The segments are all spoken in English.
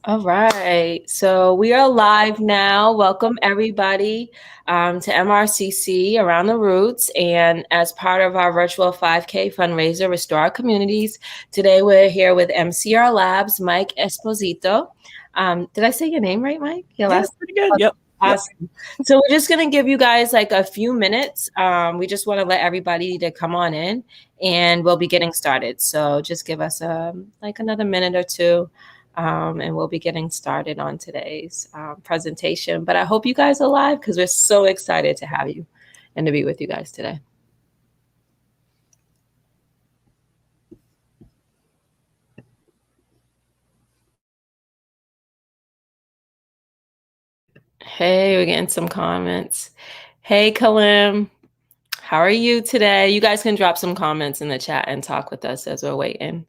All right, so we are live now. Welcome everybody to MRCC Around the Roots. And as part of our virtual 5K fundraiser, Restore Our Communities, today we're here with MCRLabs, Mike Esposito. Did I say your name right, Mike? Your Yeah, last pretty good. Yep. Awesome. So we're just going to give you guys like a few minutes. We just want to let everybody to come on in and we'll be getting started. So just give us like another minute or two. And we'll be getting started on today's presentation. But I hope you guys are live because we're so excited to have you and to be with you guys today. Hey, we're getting some comments. Hey, Kalim, how are you today? You guys can drop some comments in the chat and talk with us as we're waiting.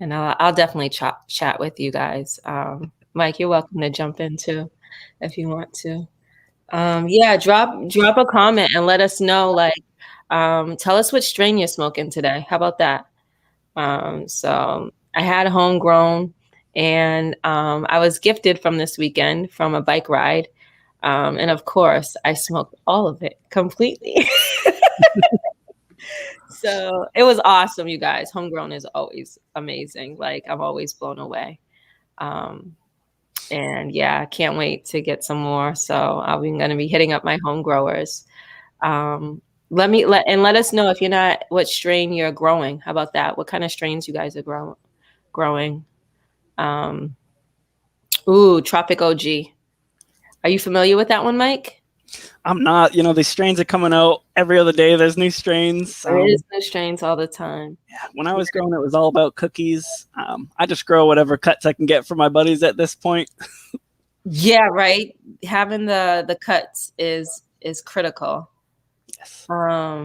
And I'll definitely chat with you guys. Mike, you're welcome to jump in too if you want to. Yeah, drop a comment and let us know, like, tell us which strain you're smoking today. How about that? So I had homegrown, and I was gifted from this weekend from a bike ride. And of course, I smoked all of it completely. So it was awesome, you guys. Homegrown is always amazing. Like, I'm always blown away. And yeah, I can't wait to get some more. So I'm going to be hitting up my home growers. Let us know if you're not, what strain you're growing. How about that? What kind of strains you guys are growing? Ooh, Tropic OG. Are you familiar with that one, Mike? I'm not. These strains are coming out every other day. There's new strains. There is new strains all the time. Yeah, when I was growing, it was all about cookies. I just grow whatever cuts I can get from my buddies at this point. Yeah, right. Having the cuts is critical. Yes. Let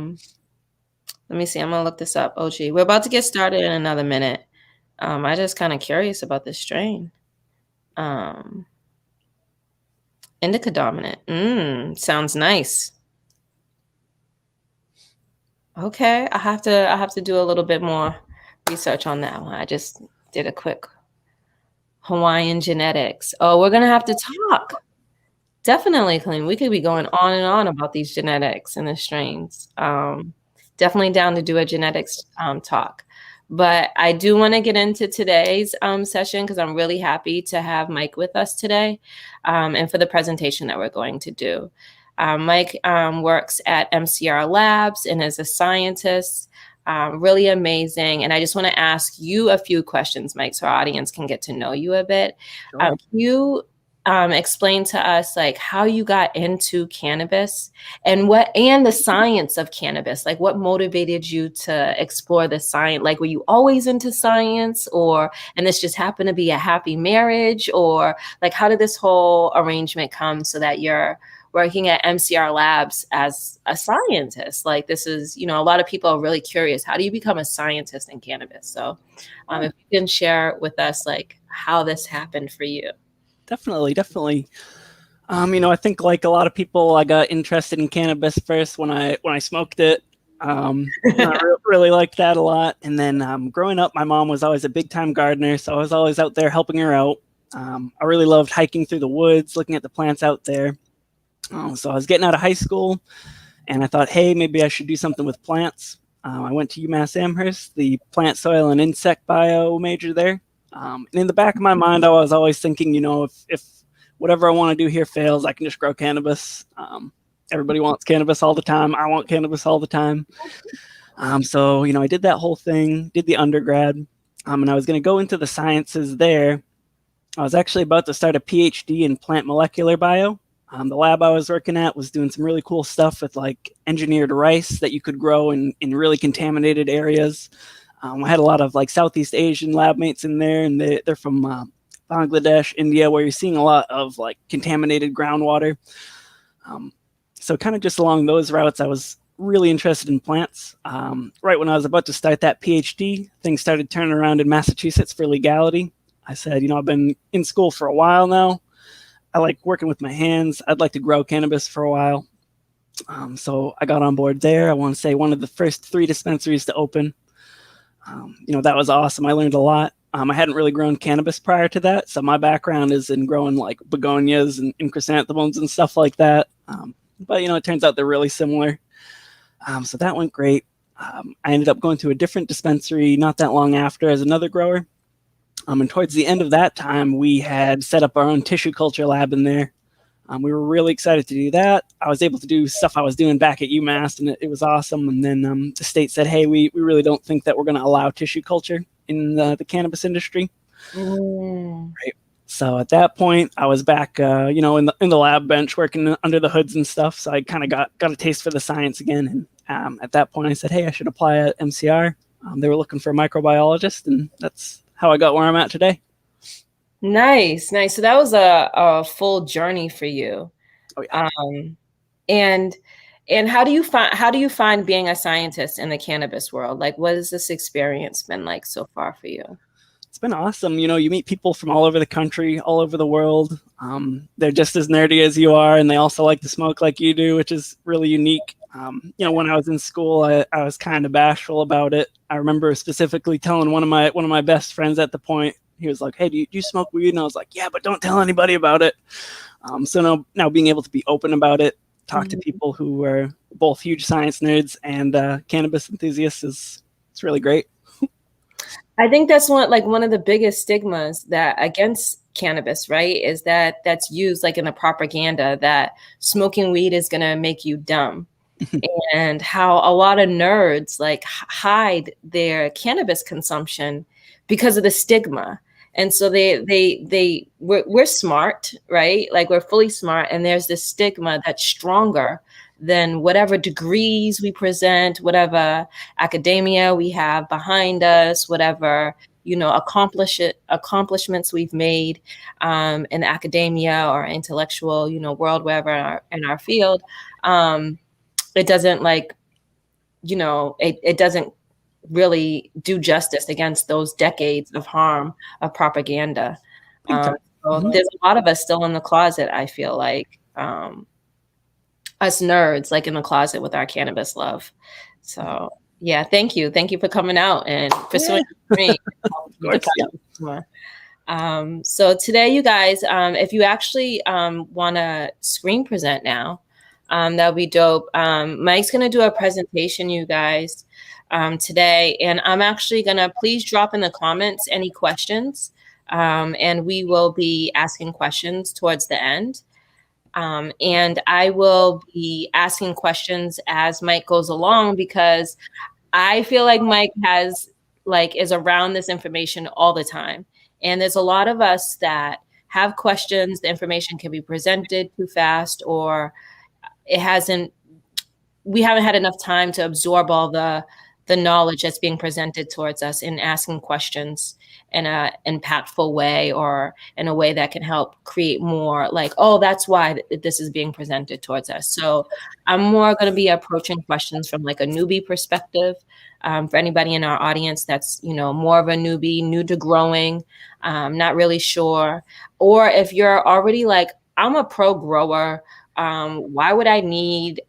me see. I'm gonna look this up. OG. We're about to get started in another minute. I just kind of curious about this strain. Indica dominant. Sounds nice. Okay, I have to do a little bit more research on that one. I just did a quick Hawaiian genetics. Oh, we're gonna have to talk. Definitely, Clean. We could be going on and on about these genetics and the strains. Definitely down to do a genetics talk. But I do want to get into today's session because I'm really happy to have Mike with us today and for the presentation that we're going to do. Mike works at MCRLabs and is a scientist, really amazing. And I just want to ask you a few questions, Mike, so our audience can get to know you a bit. Sure. Can you explain to us like how you got into cannabis and the science of cannabis? Like, what motivated you to explore the science? Like, were you always into science, and this just happened to be a happy marriage, or like how did this whole arrangement come so that you're working at MCRLabs as a scientist? Like, this is, a lot of people are really curious. How do you become a scientist in cannabis? So if you can share with us like how this happened for you. Definitely. I think like a lot of people, I got interested in cannabis first when I smoked it. I really liked that a lot. And then growing up, my mom was always a big time gardener, so I was always out there helping her out. I really loved hiking through the woods, looking at the plants out there. So I was getting out of high school, and I thought, hey, maybe I should do something with plants. I went to UMass Amherst, the plant, soil, and insect bio major there. And in the back of my mind, I was always thinking, if whatever I want to do here fails, I can just grow cannabis. Everybody wants cannabis all the time. I want cannabis all the time. So, I did that whole thing, did the undergrad, and I was going to go into the sciences there. I was actually about to start a PhD in plant molecular bio. The lab I was working at was doing some really cool stuff with like engineered rice that you could grow in really contaminated areas. I had a lot of like Southeast Asian lab mates in there, and they're from Bangladesh, India, where you're seeing a lot of like contaminated groundwater. So kind of just along those routes, I was really interested in plants. Right when I was about to start that PhD, things started turning around in Massachusetts for legality. I said, I've been in school for a while now. I like working with my hands. I'd like to grow cannabis for a while. So I got on board there. I want to say one of the first 3 dispensaries to open. That was awesome. I learned a lot. I hadn't really grown cannabis prior to that, so my background is in growing like begonias and chrysanthemums and stuff like that. But it turns out they're really similar. So that went great. I ended up going to a different dispensary not that long after as another grower. And towards the end of that time, we had set up our own tissue culture lab in there. We were really excited to do that. I was able to do stuff I was doing back at UMass, and it was awesome. And then the state said, hey, we really don't think that we're going to allow tissue culture in the cannabis industry. Right. So at that point, I was back, in the lab bench working under the hoods and stuff. So I kind of got a taste for the science again. And at that point, I said, hey, I should apply at MCR. They were looking for a microbiologist, and that's how I got where I'm at today. Nice. So that was a full journey for you. Oh, yeah. And how do you find being a scientist in the cannabis world? Like, what has this experience been like so far for you? It's been awesome. You meet people from all over the country, all over the world. They're just as nerdy as you are, and they also like to smoke like you do, which is really unique. When I was in school, I was kind of bashful about it. I remember specifically telling one of my best friends at the point. He was like, hey, do you smoke weed? And I was like, yeah, but don't tell anybody about it. So now being able to be open about it, talk to people who are both huge science nerds and cannabis enthusiasts it's really great. I think that's one of the biggest stigmas that against cannabis, right? Is that's used like in the propaganda that smoking weed is going to make you dumb. And how a lot of nerds like hide their cannabis consumption because of the stigma. And so we're smart, right? Like we're fully smart. And there's this stigma that's stronger than whatever degrees we present, whatever academia we have behind us, whatever, accomplishments we've made in academia or intellectual, world, wherever in our field. It doesn't it doesn't really do justice against those decades of harm of propaganda. So there's a lot of us still in the closet, I feel like, us nerds, like in the closet with our cannabis love. So yeah, thank you for coming out and pursuing your dream. So today, you guys, if you actually want to screen present now, that would be dope. Mike's going to do a presentation, you guys, today. And I'm actually going to please drop in the comments any questions. And we will be asking questions towards the end. And I will be asking questions as Mike goes along, because I feel like Mike is around this information all the time. And there's a lot of us that have questions. The information can be presented too fast, or we haven't had enough time to absorb all the knowledge that's being presented towards us, in asking questions in a impactful way, or in a way that can help create more like, oh, that's why this is being presented towards us. So I'm more going to be approaching questions from like a newbie perspective. For anybody in our audience that's, more of a newbie, new to growing, not really sure. Or if you're already like, I'm a pro grower, why would I need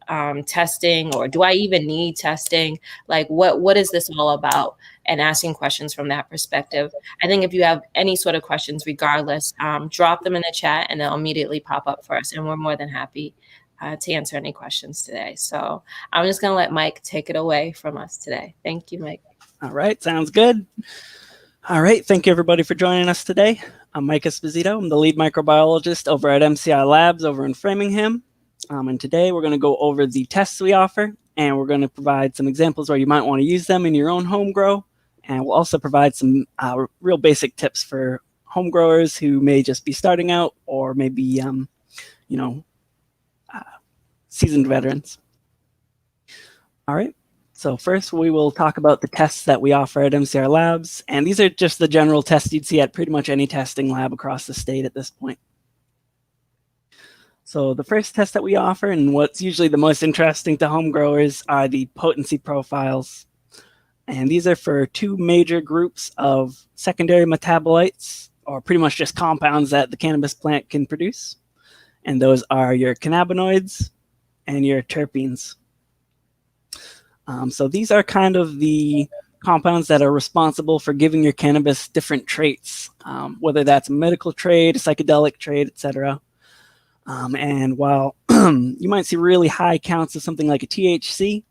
testing, or do I even need testing? Like, what is this all about? And asking questions from that perspective. I think if you have any sort of questions, regardless, drop them in the chat and they'll immediately pop up for us. And we're more than happy to answer any questions today. So I'm just going to let Mike take it away from us today. Thank you, Mike. All right. Sounds good. All right. Thank you, everybody, for joining us today. I'm Mike Esposito. I'm the lead microbiologist over at MCRLabs over in Framingham. And today we're going to go over the tests we offer, and we're going to provide some examples where you might want to use them in your own home grow. And we'll also provide some real basic tips for home growers who may just be starting out, or maybe, seasoned veterans. All right. So first, we will talk about the tests that we offer at MCRLabs. And these are just the general tests you'd see at pretty much any testing lab across the state at this point. So the first test that we offer, and what's usually the most interesting to home growers, are the potency profiles. And these are for two major groups of secondary metabolites, or pretty much just compounds that the cannabis plant can produce. And those are your cannabinoids and your terpenes. So these are kind of the compounds that are responsible for giving your cannabis different traits, whether that's a medical trait, a psychedelic trait, etc. And while you might see really high counts of something like a THC,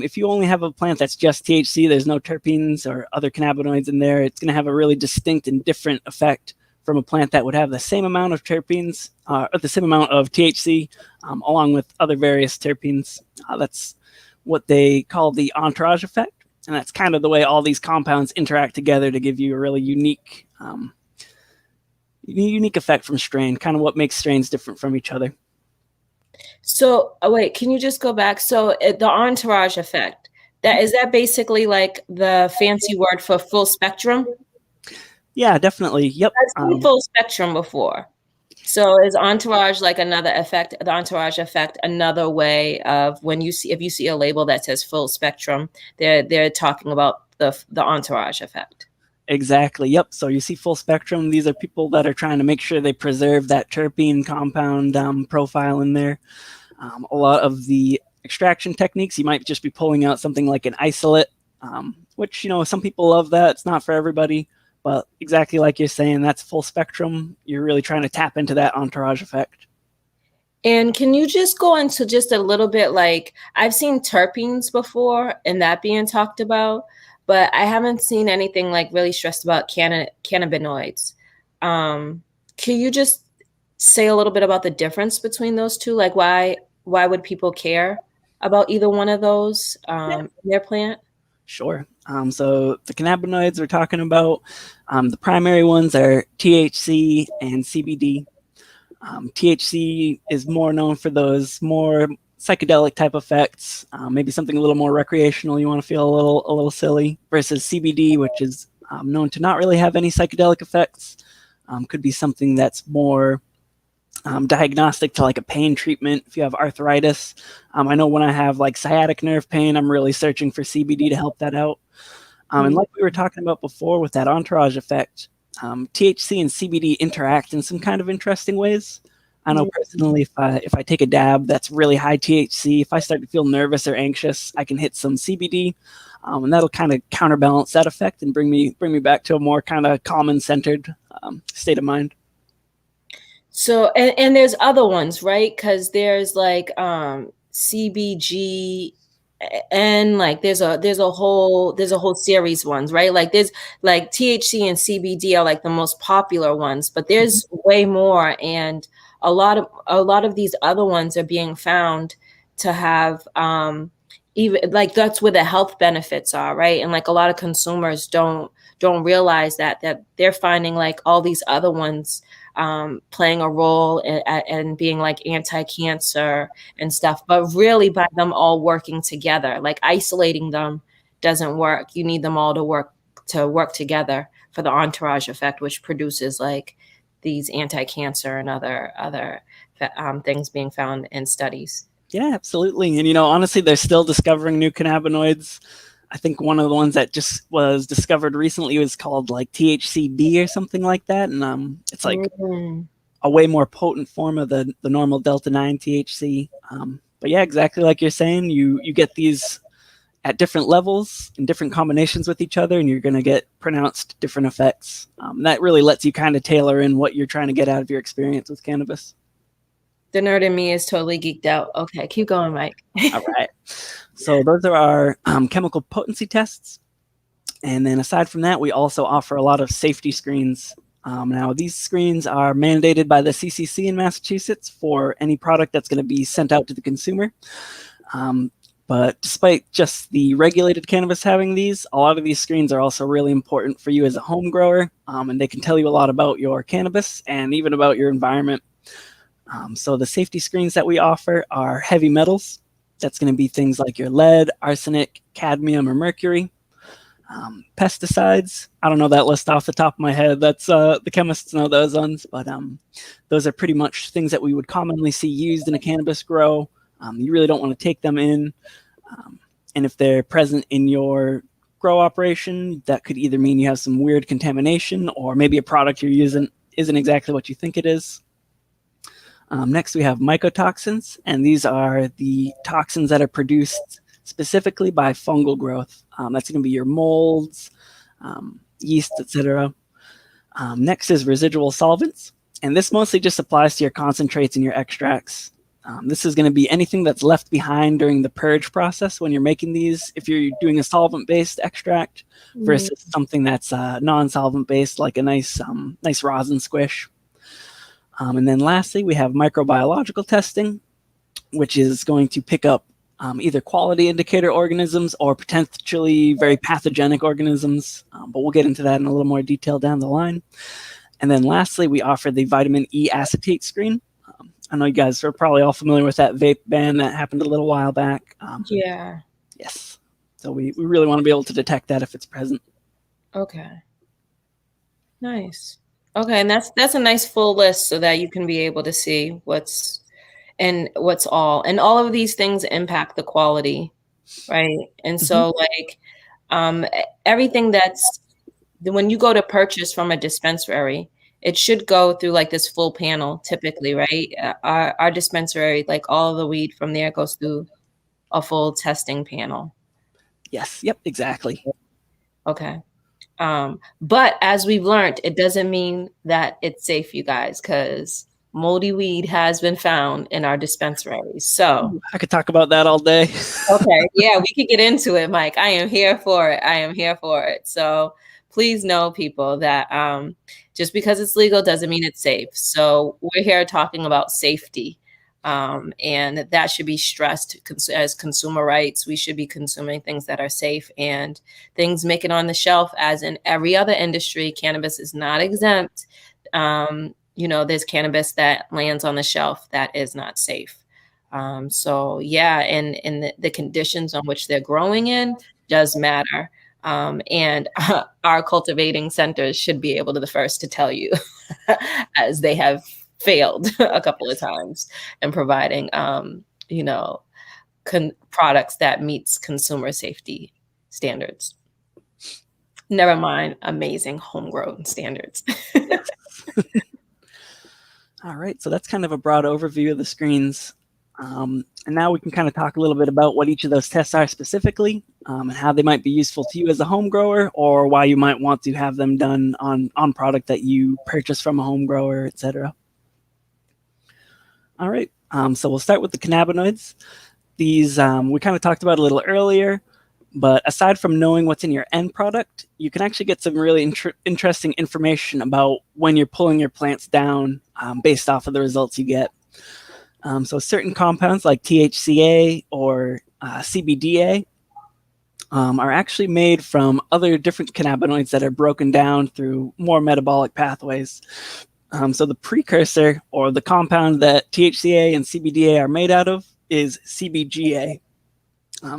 if you only have a plant that's just THC, there's no terpenes or other cannabinoids in there, it's going to have a really distinct and different effect from a plant that would have the same amount of terpenes, or the same amount of THC, along with other various terpenes. That's what they call the entourage effect. And that's kind of the way all these compounds interact together to give you a really unique effect from strain, kind of what makes strains different from each other. So, wait, can you just go back? So, the entourage effect, is that basically like the fancy word for full spectrum? Yeah, definitely. Yep. I've seen full spectrum before. So, is entourage like another effect? The entourage effect, another way of if you see a label that says full spectrum, they're talking about the entourage effect. Exactly. Yep. So you see full spectrum. These are people that are trying to make sure they preserve that terpene compound profile in there. A lot of the extraction techniques, you might just be pulling out something like an isolate, which, some people love that. It's not for everybody, but exactly like you're saying, that's full spectrum. You're really trying to tap into that entourage effect. And can you just go into just a little bit, like, I've seen terpenes before and that being talked about, but I haven't seen anything like really stressed about cannabinoids. Can you just say a little bit about the difference between those two? Like, why would people care about either one of those in their plant? Sure. So the cannabinoids we're talking about, the primary ones are THC and CBD. THC is more known for those more psychedelic type effects, maybe something a little more recreational. You want to feel a little silly, versus CBD, which is known to not really have any psychedelic effects. Could be something that's more diagnostic to like a pain treatment. If you have arthritis, I know when I have like sciatic nerve pain, I'm really searching for CBD to help that out. And like we were talking about before with that entourage effect, THC and CBD interact in some kind of interesting ways. I know personally, if I take a dab that's really high THC, if I start to feel nervous or anxious, I can hit some CBD, and that'll kind of counterbalance that effect and bring me back to a more kind of calm and centered state of mind. So, and there's other ones, right? Because there's like CBG, and like there's a whole series ones, right? Like there's like THC and CBD are like the most popular ones, but there's way more, and a lot of these other ones are being found to have even like that's where the health benefits are, right? And like a lot of consumers don't realize that they're finding like all these other ones playing a role and being like anti-cancer and stuff, but really by them all working together, like isolating them doesn't work. You need them all to work together for the entourage effect, which produces like these anti-cancer and other things being found in studies. Yeah, absolutely. And honestly, they're still discovering new cannabinoids. I think one of the ones that just was discovered recently was called like THCB or something like that. And it's like a way more potent form of the normal Delta 9 THC. But yeah, exactly like you're saying, you get these at different levels in different combinations with each other, and you're going to get pronounced different effects. That really lets you kind of tailor in what you're trying to get out of your experience with cannabis. The nerd in me is totally geeked out. Okay, keep going, Mike. All right. So those are our chemical potency tests. And then aside from that, we also offer a lot of safety screens. Now, these screens are mandated by the CCC in Massachusetts for any product that's going to be sent out to the consumer. But despite just the regulated cannabis having these, a lot of these screens are also really important for you as a home grower, and they can tell you a lot about your cannabis and even about your environment. So the safety screens that we offer are heavy metals. That's going to be things like your lead, arsenic, cadmium, or mercury. Pesticides, I don't know that list off the top of my head. That's the chemists know those ones, but those are pretty much things that we would commonly see used in a cannabis grow. You really don't want to take them in. And if they're present in your grow operation, that could either mean you have some weird contamination or maybe a product you're using isn't exactly what you think it is. Next, we have mycotoxins, and these are the toxins that are produced specifically by fungal growth. That's going to be your molds, yeast, etc. Next is residual solvents, and this mostly just applies to your concentrates and your extracts. This is going to be anything that's left behind during the purge process when you're making these, if you're doing a solvent-based extract versus something that's non-solvent-based, like a nice rosin squish. And then lastly, we have microbiological testing, which is going to pick up either quality indicator organisms or potentially very pathogenic organisms, but we'll get into that in a little more detail down the line. And then lastly, we offer the vitamin E acetate screen. I know you guys are probably all familiar with that vape ban that happened a little while back. Yeah. Yes. So we really want to be able to detect that if it's present. Okay. Nice. Okay, and that's a nice full list so that you can be able to see what's all. And all of these things impact the quality, right? And so like everything that's when you go to purchase from a dispensary, it should go through like this full panel typically, right? Our dispensary, like all of the weed from there goes through a full testing panel. Yes. Yep. Exactly. Okay. But as we've learned, it doesn't mean that it's safe, you guys, because moldy weed has been found in our dispensaries. So I could talk about that all day. okay. Yeah, we could get into it, Mike. I am here for it. I am here for it. So please know, people, that just because it's legal doesn't mean it's safe. So we're here talking about safety. And that should be stressed as consumer rights. We should be consuming things that are safe, and things make it on the shelf. As in every other industry, cannabis is not exempt. There's cannabis that lands on the shelf that is not safe. So yeah, and the conditions on which they're growing in does matter. And our cultivating centers should be able to the first to tell you, as they have failed a couple of times in providing, products that meets consumer safety standards. Never mind amazing homegrown standards. All right, so that's kind of a broad overview of the screens. And now we can kind of talk a little bit about what each of those tests are specifically, and how they might be useful to you as a home grower, or why you might want to have them done on product that you purchase from a home grower, etc. All right, so we'll start with the cannabinoids. These we kind of talked about a little earlier, but aside from knowing what's in your end product, you can actually get some really interesting information about when you're pulling your plants down based off of the results you get. So certain compounds like THCA or CBDA are actually made from other different cannabinoids that are broken down through more metabolic pathways. So the precursor, or the compound that THCA and CBDA are made out of, is CBGA.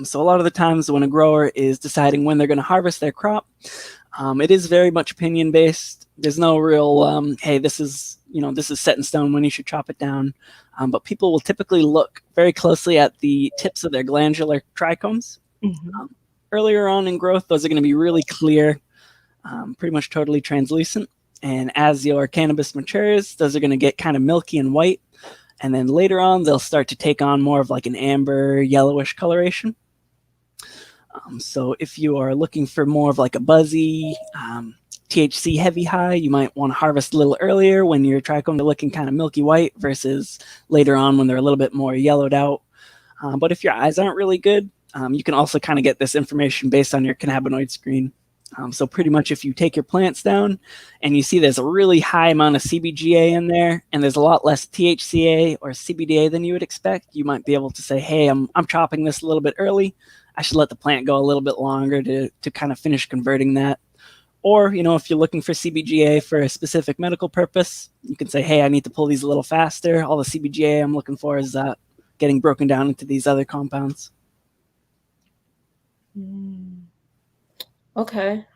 So a lot of the times when a grower is deciding when they're going to harvest their crop, it is very much opinion based. There's no real, hey, this is set in stone when you should chop it down. But people will typically look very closely at the tips of their glandular trichomes. Earlier on in growth, those are going to be really clear, pretty much totally translucent. And as your cannabis matures, those are going to get kind of milky and white. And then later on, they'll start to take on more of like an amber, yellowish coloration. So if you are looking for more of like a buzzy, THC heavy high, you might want to harvest a little earlier when your trichomes are looking kind of milky white versus later on when they're a little bit more yellowed out. But if your eyes aren't really good, you can also kind of get this information based on your cannabinoid screen. So pretty much if you take your plants down and you see there's a really high amount of CBGA in there and there's a lot less THCA or CBDA than you would expect, you might be able to say, hey, I'm chopping this a little bit early. I should let the plant go a little bit longer to kind of finish converting that. Or, if you're looking for CBGA for a specific medical purpose, you can say, hey, I need to pull these a little faster. All the CBGA I'm looking for is getting broken down into these other compounds. Okay.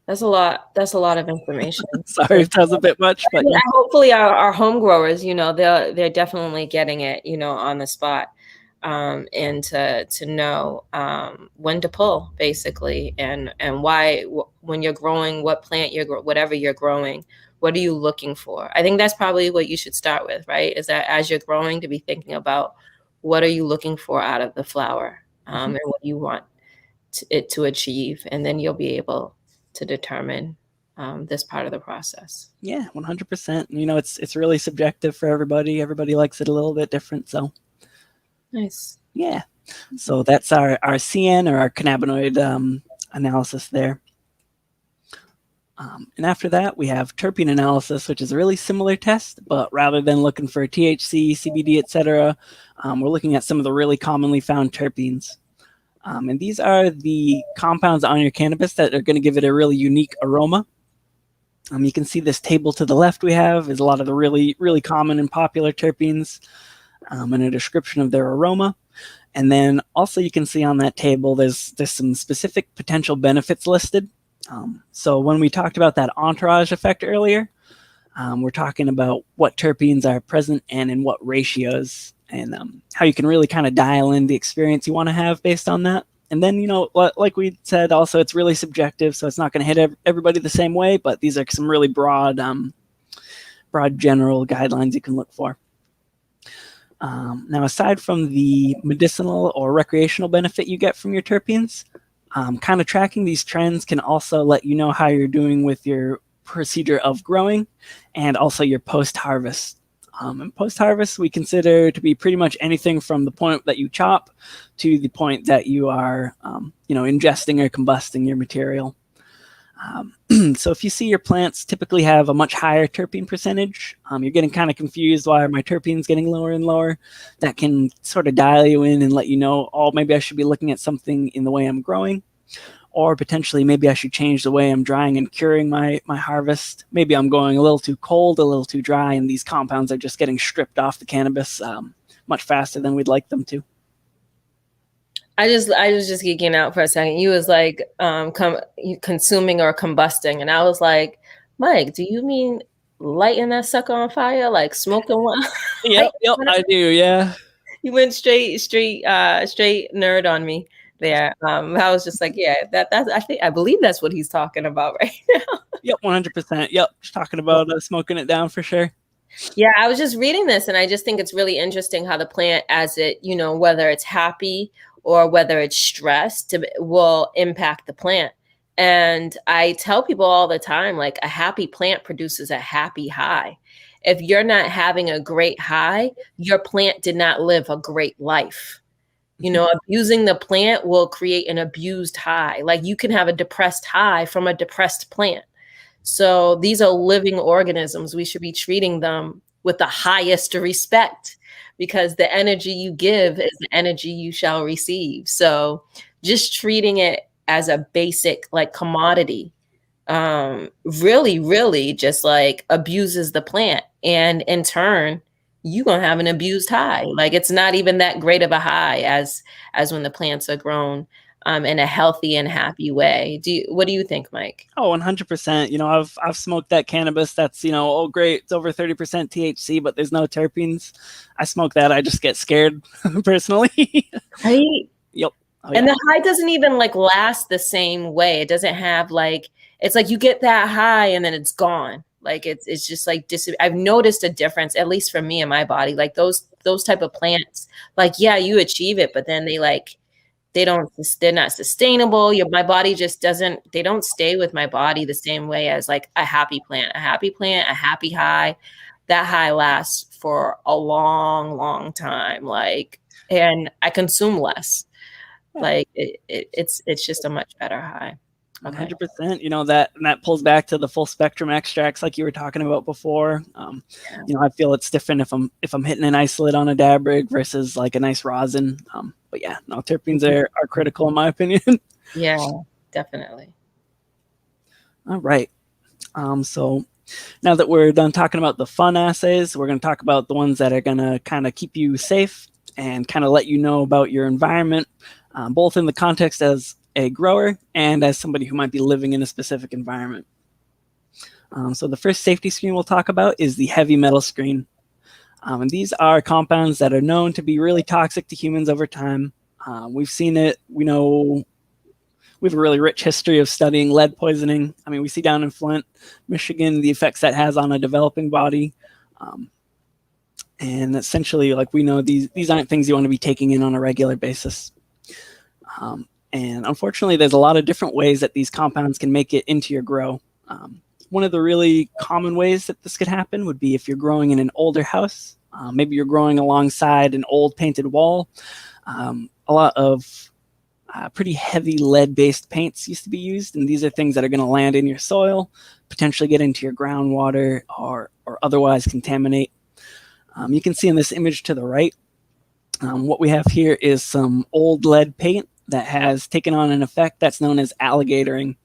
That's a lot of information. Sorry if that was a bit much, but yeah. Hopefully our home growers, they're definitely getting it, on the spot. And to know when to pull, basically, and why, when you're growing, what plant whatever you're growing, what are you looking for? I think that's probably what you should start with, right? Is that as you're growing, to be thinking about what are you looking for out of the flower, and what you want it to achieve, and then you'll be able to determine this part of the process. Yeah, 100%. It's really subjective for everybody. Everybody likes it a little bit different. So Nice. yeah. So that's our CN, or our cannabinoid analysis there. And after that, we have terpene analysis, which is a really similar test, but rather than looking for THC, CBD, etc., we're looking at some of the really commonly found terpenes. And these are the compounds on your cannabis that are going to give it a really unique aroma. You can see this table to the left we have is a lot of the really, really common and popular terpenes, and a description of their aroma. And then also you can see on that table, there's some specific potential benefits listed. So when we talked about that entourage effect earlier, we're talking about what terpenes are present and in what ratios, and how you can really kind of dial in the experience you want to have based on that. And then, like we said, also it's really subjective, so it's not going to hit everybody the same way, but these are some really broad general guidelines you can look for. Now, aside from the medicinal or recreational benefit you get from your terpenes, kind of tracking these trends can also let you know how you're doing with your procedure of growing and also your post-harvest. And post-harvest we consider to be pretty much anything from the point that you chop to the point that you are ingesting or combusting your material. So if you see your plants typically have a much higher terpene percentage, you're getting kind of confused, why are my terpenes getting lower and lower? That can sort of dial you in and let you know, oh, maybe I should be looking at something in the way I'm growing, or potentially maybe I should change the way I'm drying and curing my harvest. Maybe I'm going a little too cold, a little too dry, and these compounds are just getting stripped off the cannabis much faster than we'd like them to. I was just geeking out for a second. You was like consuming or combusting, and I was like, Mike, do you mean lighting that sucker on fire, like smoking one? Yep, I do. Yeah. You went straight nerd on me there. I was just like, yeah, that's I believe that's what he's talking about right now. Yep, 100%. Yep, just talking about smoking it down for sure. Yeah, I was just reading this, and I just think it's really interesting how the plant, as it, whether it's happy or whether it's stressed, will impact the plant. And I tell people all the time, like, a happy plant produces a happy high. If you're not having a great high, your plant did not live a great life. Abusing the plant will create an abused high. Like, you can have a depressed high from a depressed plant. So these are living organisms. We should be treating them with the highest respect, because the energy you give is the energy you shall receive. So just treating it as a basic like commodity really, really just like abuses the plant. And in turn, you're going to have an abused high. Like, it's not even that great of a high as when the plants are grown in a healthy and happy way. What do you think, Mike? Oh, 100%. I've smoked that cannabis that's, oh, great, it's over 30% THC, but there's no terpenes. I smoke that, I just get scared personally. Right? Yep. Oh, and yeah. the high doesn't even like last the same way. It doesn't have like, it's like you get that high and then it's gone. Like it's just like I've noticed a difference, at least for me in my body. Like those type of plants, like, yeah, you achieve it, but then they're not sustainable. My body just they don't stay with my body the same way as like a happy plant, a happy high. That high lasts for a long, long time. Like, and I consume less. Like it's just a much better high. 100%. That pulls back to the full spectrum extracts like you were talking about before. I feel it's different if I'm hitting an isolate on a dab rig versus like a nice rosin. But yeah, no, terpenes are critical in my opinion. Yeah, definitely. All right. So now that we're done talking about the fun assays, we're going to talk about the ones that are going to kind of keep you safe and kind of let you know about your environment, both in the context as a grower and as somebody who might be living in a specific environment. So the first safety screen we'll talk about is the heavy metal screen. And these are compounds that are known to be really toxic to humans over time. We've seen it. We know we have a really rich history of studying lead poisoning. I mean, we see down in Flint, Michigan, the effects that has on a developing body. And essentially, like, we know these aren't things you want to be taking in on a regular basis. And unfortunately, there's a lot of different ways that these compounds can make it into your grow. One of the really common ways that this could happen would be if you're growing in an older house. Maybe you're growing alongside an old painted wall. A lot of pretty heavy lead-based paints used to be used, and these are things that are going to land in your soil, potentially get into your groundwater, or otherwise contaminate. You can see in this image to the right, what we have here is some old lead paint that has taken on an effect that's known as alligatoring.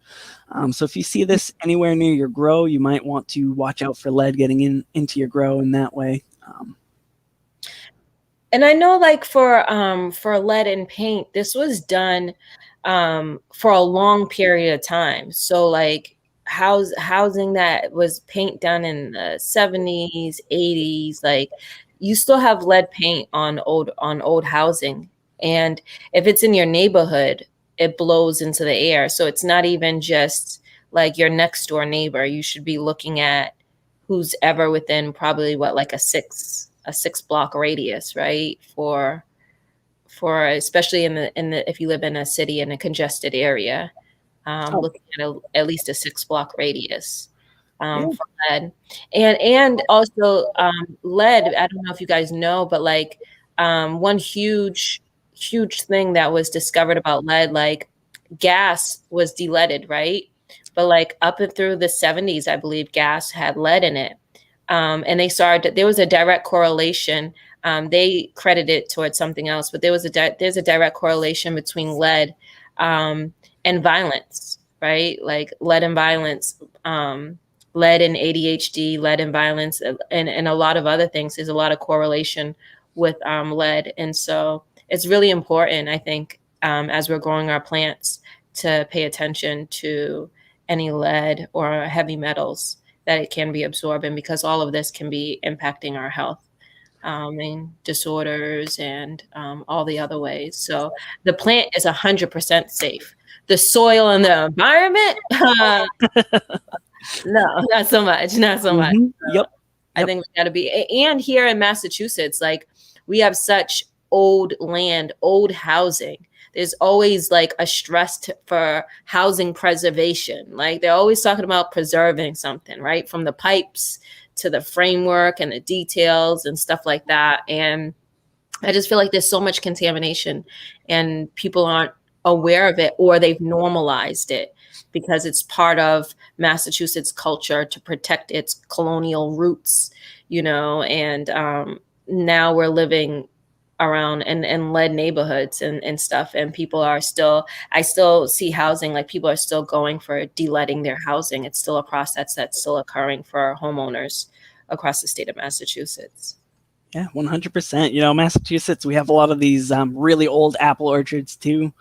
So if you see this anywhere near your grow, you might want to watch out for lead getting into your grow in that way. And I know, like, for lead in paint, this was done for a long period of time. So like housing that was paint done in the 70s, 80s, like you still have lead paint on old housing. And if it's in your neighborhood, it blows into the air. So it's not even just like your next door neighbor. You should be looking at who's ever within probably like a six block radius, right? For especially in the if you live in a city in a congested area, looking at at least a 6 block radius for lead. And also lead, I don't know if you guys know, but like one huge thing that was discovered about lead, like gas was de-leaded, right? But like up and through the 70s, I believe gas had lead in it. And they started, there was a direct correlation. They credit it towards something else, but there's a direct correlation between lead and violence, right? Like lead and violence, lead and ADHD, lead and violence, and a lot of other things. There's a lot of correlation with lead. And so it's really important, I think, as we're growing our plants, to pay attention to any lead or heavy metals that it can be absorbing, because all of this can be impacting our health and disorders and all the other ways. So the plant is 100% safe. The soil and the environment, no, not so much, not so much. Yep. I think we got to be, and here in Massachusetts, like we have such old land, old housing. There's always like a stress for housing preservation. Like they're always talking about preserving something, right? From the pipes to the framework and the details and stuff like that. And I just feel like there's so much contamination and people aren't aware of it, or they've normalized it because it's part of Massachusetts culture to protect its colonial roots, and now we're living around in lead neighborhoods and stuff, and people are still, I still see housing, like people are still going for de-leading their housing. It's still a process that's still occurring for homeowners across the state of Massachusetts. Yeah, 100%. Massachusetts, we have a lot of these really old apple orchards too.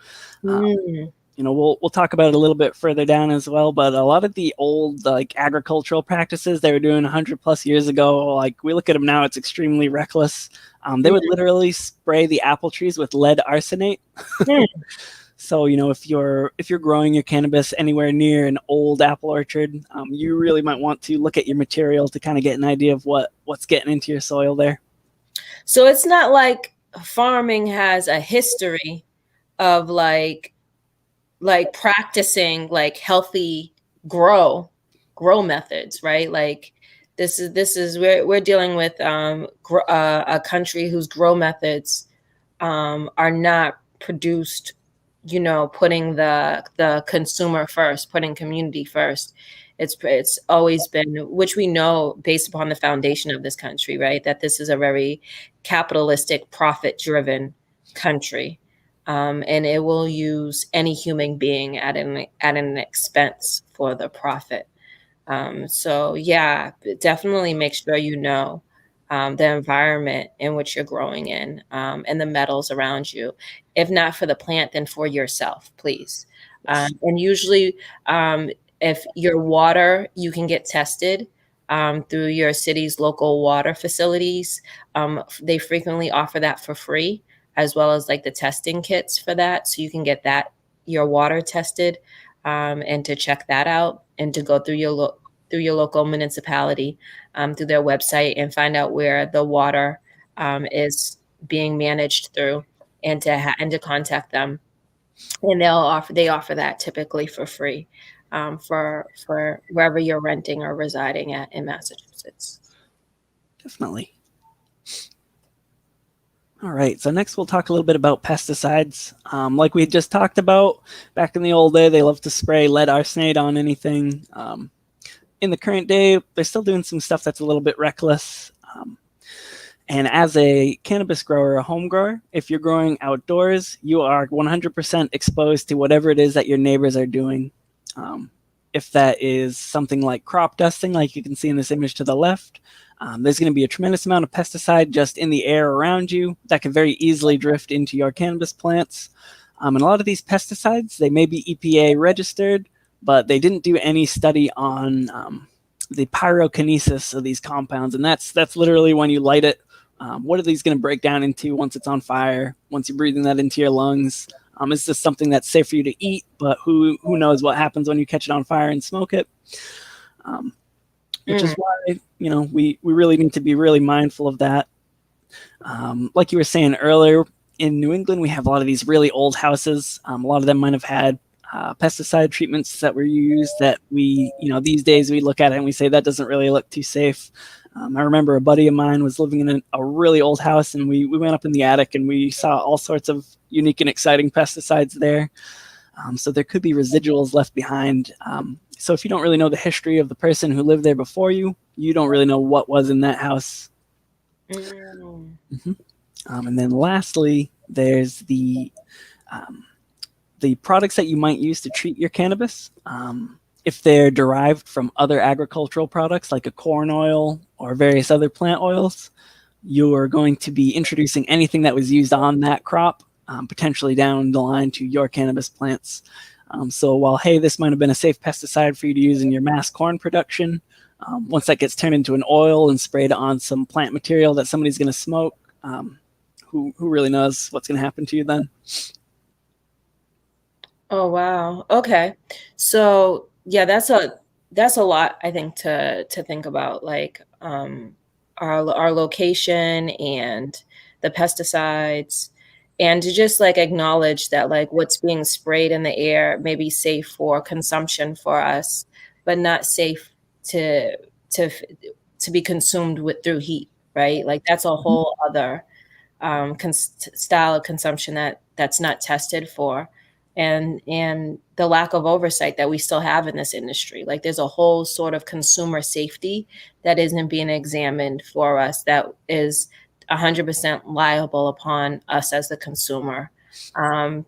We'll talk about it a little bit further down as well, but a lot of the old like agricultural practices they were doing 100+ years ago, like we look at them now, it's extremely reckless. They would literally spray the apple trees with lead arsenate. So, if you're growing your cannabis anywhere near an old apple orchard, you really might want to look at your material to kind of get an idea of what's getting into your soil there. So it's not like farming has a history of like practicing like healthy grow methods, right? Like this is we're dealing with a country whose grow methods are not produced, putting the consumer first, putting community first. It's always been, which we know based upon the foundation of this country, right? That this is a very capitalistic, profit-driven country. And it will use any human being at an expense for the profit. So yeah, definitely make sure the environment in which you're growing in, and the metals around you. If not for the plant, then for yourself, please. And usually, if your water, you can get tested through your city's local water facilities. They frequently offer that for free, as well as like the testing kits for that. So you can get your water tested, and to check that out, and to go through your local municipality, through their website, and find out where the water is being managed through, and to contact them and they offer that typically for free, for wherever you're renting or residing at in Massachusetts. Definitely. All right, so next we'll talk a little bit about pesticides. Like we just talked about, back in the old day, they loved to spray lead arsenate on anything. In the current day, they're still doing some stuff that's a little bit reckless. And as a cannabis grower, a home grower, if you're growing outdoors, you are 100% exposed to whatever it is that your neighbors are doing. If that is something like crop dusting, like you can see in this image to the left, there's going to be a tremendous amount of pesticide just in the air around you that can very easily drift into your cannabis plants. And a lot of these pesticides, they may be EPA registered, but they didn't do any study on the pyrokinesis of these compounds. And that's literally when you light it. What are these going to break down into once it's on fire, once you're breathing that into your lungs? Is this something that's safe for you to eat? But who knows what happens when you catch it on fire and smoke it? Which is why, we really need to be really mindful of that. Like you were saying earlier, in New England, we have a lot of these really old houses. A lot of them might have had pesticide treatments that were used that we, these days we look at it and we say that doesn't really look too safe. I remember a buddy of mine was living in a really old house, and we went up in the attic and we saw all sorts of unique and exciting pesticides there. So there could be residuals left behind. So if you don't really know the history of the person who lived there before you, you don't really know what was in that house. Mm-hmm. And then lastly, there's the products that you might use to treat your cannabis. If they're derived from other agricultural products like a corn oil or various other plant oils, you're going to be introducing anything that was used on that crop, potentially down the line to your cannabis plants. So while, hey, this might have been a safe pesticide for you to use in your mass corn production, once that gets turned into an oil and sprayed on some plant material that somebody's going to smoke, who really knows what's going to happen to you then? Oh, wow. Okay. So yeah, that's a lot, I think, to think about, like our location and the pesticides, and to just like acknowledge that like what's being sprayed in the air may be safe for consumption for us, but not safe to to to be consumed through heat, right? Like that's a whole other style of consumption that's not tested for, and the lack of oversight that we still have in this industry. Like there's a whole sort of consumer safety that isn't being examined for us, that is 100% liable upon us as the consumer,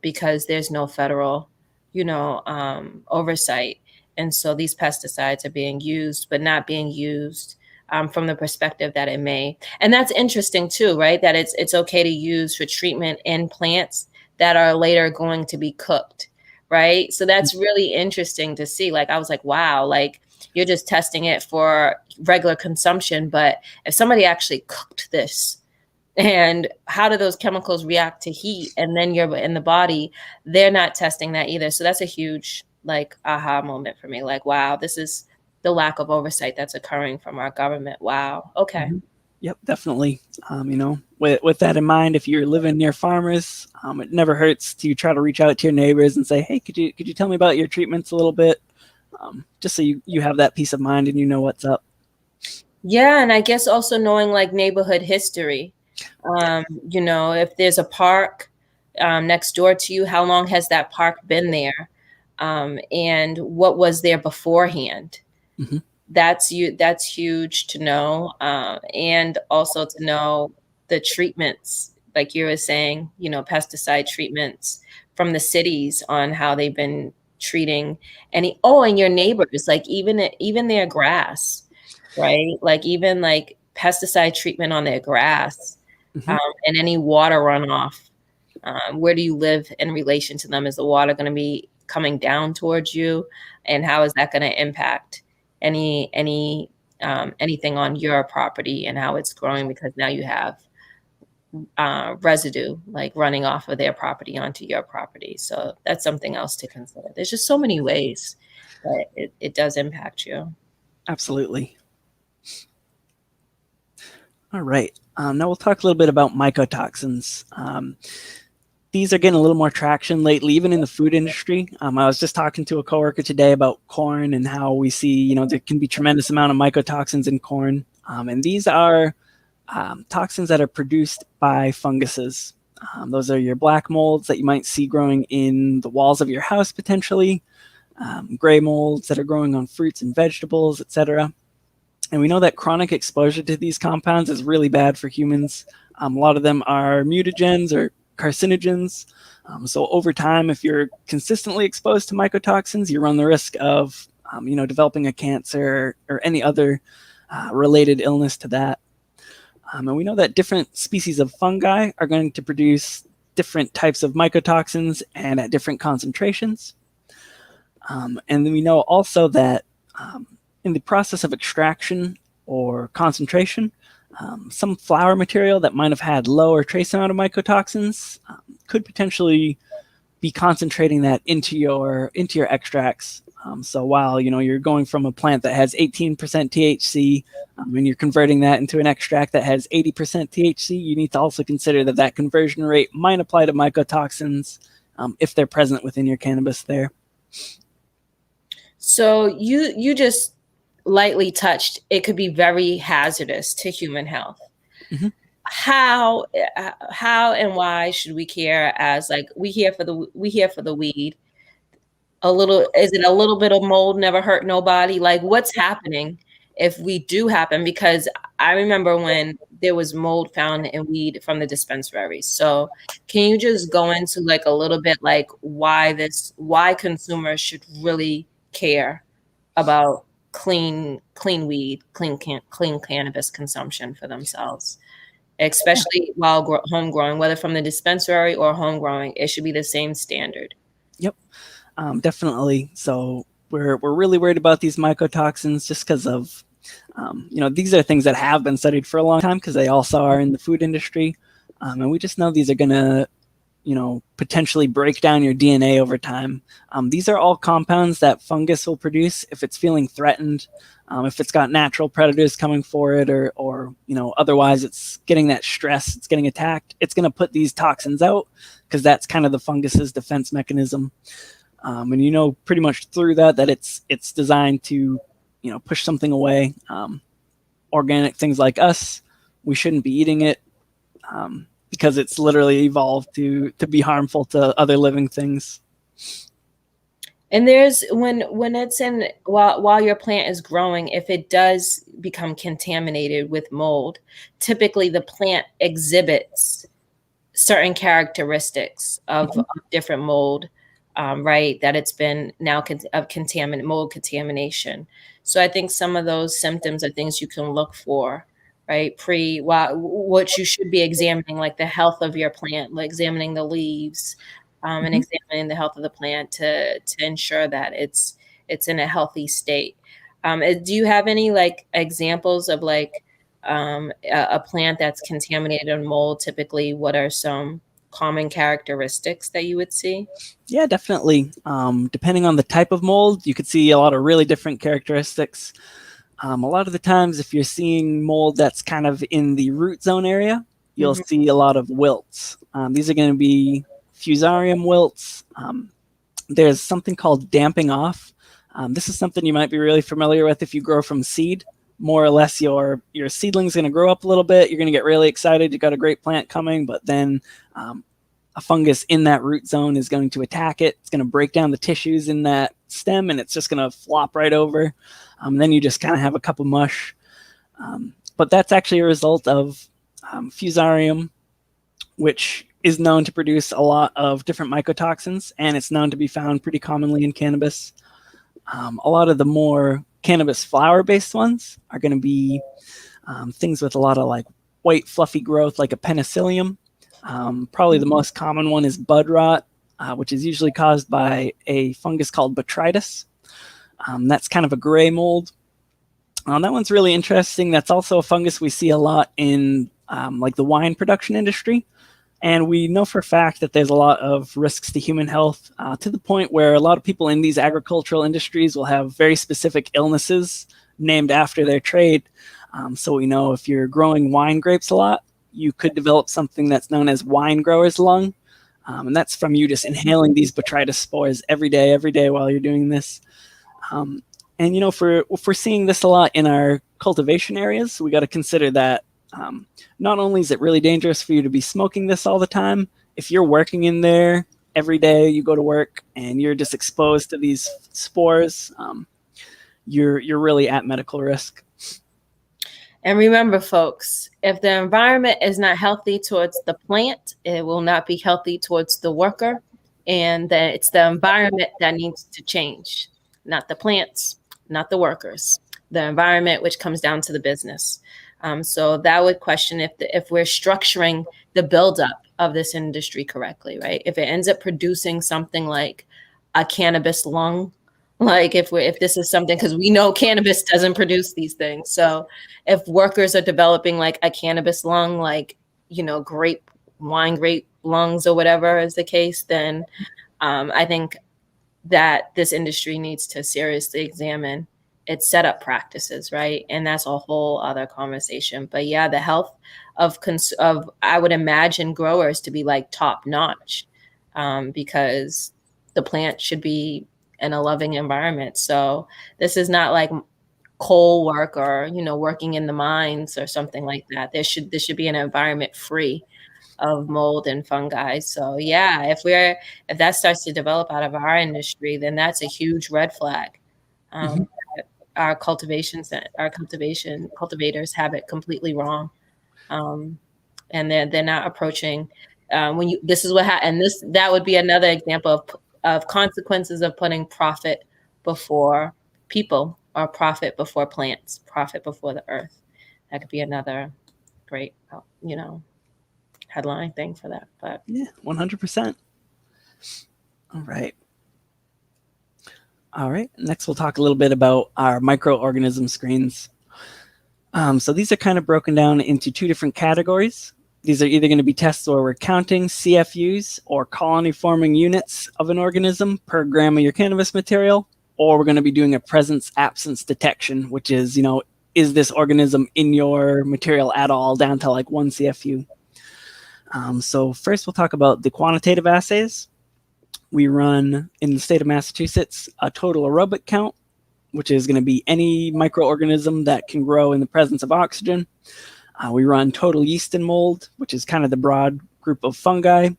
because there's no federal, oversight. And so these pesticides are being used, but not being used from the perspective that it may. And that's interesting too, right? That it's okay to use for treatment in plants that are later going to be cooked, right? So that's really interesting to see. Like I was like, wow, like you're just testing it for regular consumption, but if somebody actually cooked this, and how do those chemicals react to heat, and then you're in the body, they're not testing that either. So that's a huge like aha moment for me. Like, wow, this is the lack of oversight that's occurring from our government. Wow. Okay. Mm-hmm. Yep, definitely. With that in mind, if you're living near farmers, it never hurts to try to reach out to your neighbors and say, hey, could you tell me about your treatments a little bit? Just so you have that peace of mind and you know what's up. Yeah. And I guess also knowing like neighborhood history, if there's a park next door to you, how long has that park been there? And what was there beforehand? Mm-hmm. That's huge to know. And also to know the treatments, like you were saying, pesticide treatments from the cities on how they've been treating and your neighbors, like even their grass, right? Like even like pesticide treatment on their grass, mm-hmm. And any water runoff. Where do you live in relation to them? Is the water going to be coming down towards you? And how is that going to impact anything on your property and how it's growing, because now you have residue like running off of their property onto your property. So that's something else to consider. There's just so many ways that it does impact you. Absolutely. All right. Now we'll talk a little bit about mycotoxins. these are getting a little more traction lately, even in the food industry. I was just talking to a coworker today about corn and how we see, there can be tremendous amount of mycotoxins in corn. And these are toxins that are produced by funguses. Those are your black molds that you might see growing in the walls of your house potentially, gray molds that are growing on fruits and vegetables, etc. And we know that chronic exposure to these compounds is really bad for humans. A lot of them are mutagens or carcinogens. So over time, if you're consistently exposed to mycotoxins, you run the risk of, developing a cancer or any other related illness to that. And we know that different species of fungi are going to produce different types of mycotoxins and at different concentrations. And then we know also that in the process of extraction or concentration, some flour material that might have had low or trace amount of mycotoxins could potentially be concentrating that into your extracts. So while you're going from a plant that has 18% THC and you're converting that into an extract that has 80% THC, you need to also consider that conversion rate might apply to mycotoxins if they're present within your cannabis there. So you just lightly touched, it could be very hazardous to human health. Mm-hmm. How and why should we care? As like we here for the weed. Is it a little bit of mold never hurt nobody? Like what's happening if we do happen? Because I remember when there was mold found in weed from the dispensaries. So can you just go into like a little bit like why consumers should really care about clean weed, clean cannabis consumption for themselves, especially while homegrown, whether from the dispensary or homegrowing, it should be the same standard. Yep, definitely. So we're really worried about these mycotoxins just because of, these are things that have been studied for a long time because they also are in the food industry. And we just know these are going to, potentially break down your DNA over time. These are all compounds that fungus will produce if it's feeling threatened, if it's got natural predators coming for it, or otherwise it's getting that stress, it's getting attacked. It's going to put these toxins out because that's kind of the fungus's defense mechanism. And pretty much through that it's designed to push something away. Organic things like us, we shouldn't be eating it. Because it's literally evolved to be harmful to other living things. And there's when it's in while your plant is growing, if it does become contaminated with mold, typically the plant exhibits certain characteristics of different mold, right? That it's been now of mold contamination. So I think some of those symptoms are things you can look for. Right, what you should be examining, like the health of your plant, like examining the leaves, and examining the health of the plant to ensure that it's in a healthy state. Do you have any like examples of like a plant that's contaminated in mold? Typically, what are some common characteristics that you would see? Yeah, definitely. Depending on the type of mold, you could see a lot of really different characteristics. A lot of the times, if you're seeing mold that's kind of in the root zone area, you'll see a lot of wilts. These are going to be fusarium wilts. There's something called damping off. This is something you might be really familiar with if you grow from seed. More or less, your seedling's going to grow up a little bit. You're going to get really excited. You've got a great plant coming, but then a fungus in that root zone is going to attack it. It's going to break down the tissues in that stem, and it's just going to flop right over. Then you just kind of have a cup of mush. But that's actually a result of fusarium, which is known to produce a lot of different mycotoxins, and it's known to be found pretty commonly in cannabis. A lot of the more cannabis flower-based ones are going to be things with a lot of like white fluffy growth, like a penicillium. Probably the most common one is bud rot, which is usually caused by a fungus called botrytis. That's kind of a gray mold. That one's really interesting. That's also a fungus we see a lot in like the wine production industry. And we know for a fact that there's a lot of risks to human health to the point where a lot of people in these agricultural industries will have very specific illnesses named after their trade. So we know if you're growing wine grapes a lot, you could develop something that's known as wine grower's lung. And that's from you just inhaling these botrytis spores every day while you're doing this. And if we're seeing this a lot in our cultivation areas, we got to consider that not only is it really dangerous for you to be smoking this all the time, if you're working in there every day, you go to work and you're just exposed to these spores, you're really at medical risk. And remember, folks, if the environment is not healthy towards the plant, it will not be healthy towards the worker. And that it's the environment that needs to change, not the plants, not the workers, the environment, which comes down to the business. So that would question if we're structuring the buildup of this industry correctly, right? If it ends up producing something like a cannabis lung, like if this is something, because we know cannabis doesn't produce these things. So if workers are developing like a cannabis lung, like, wine grape lungs or whatever is the case, then I think that this industry needs to seriously examine its setup practices, right? And that's a whole other conversation. But yeah, the health of I would imagine growers to be like top notch, because the plant should be in a loving environment. So this is not like coal work or working in the mines or something like that. This should be an environment free of mold and fungi. So yeah, if that starts to develop out of our industry, then that's a huge red flag. Our cultivators have it completely wrong, and they're not approaching. This is what happened. That would be another example of consequences of putting profit before people, or profit before plants, profit before the earth. That could be another great, headline thing for that. But yeah, 100%. All right. Next, we'll talk a little bit about our microorganism screens. So these are kind of broken down into two different categories. These are either going to be tests where we're counting CFUs, or colony forming units of an organism per gram of your cannabis material, or we're going to be doing a presence absence detection, which is, is this organism in your material at all, down to like 1 CFU. So first we'll talk about the quantitative assays. We run, in the state of Massachusetts, a total aerobic count, which is going to be any microorganism that can grow in the presence of oxygen. We run total yeast and mold, which is kind of the broad group of fungi.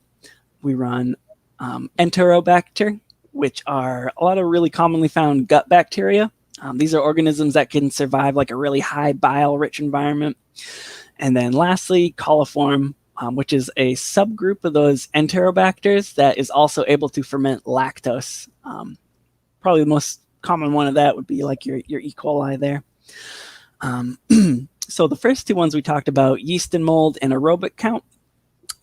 We run Enterobacter, which are a lot of really commonly found gut bacteria. These are organisms that can survive like a really high bile-rich environment. And then lastly, coliform, which is a subgroup of those Enterobacters that is also able to ferment lactose. Probably the most common one of that would be like your E. coli there. So the first two ones we talked about, yeast and mold and aerobic count,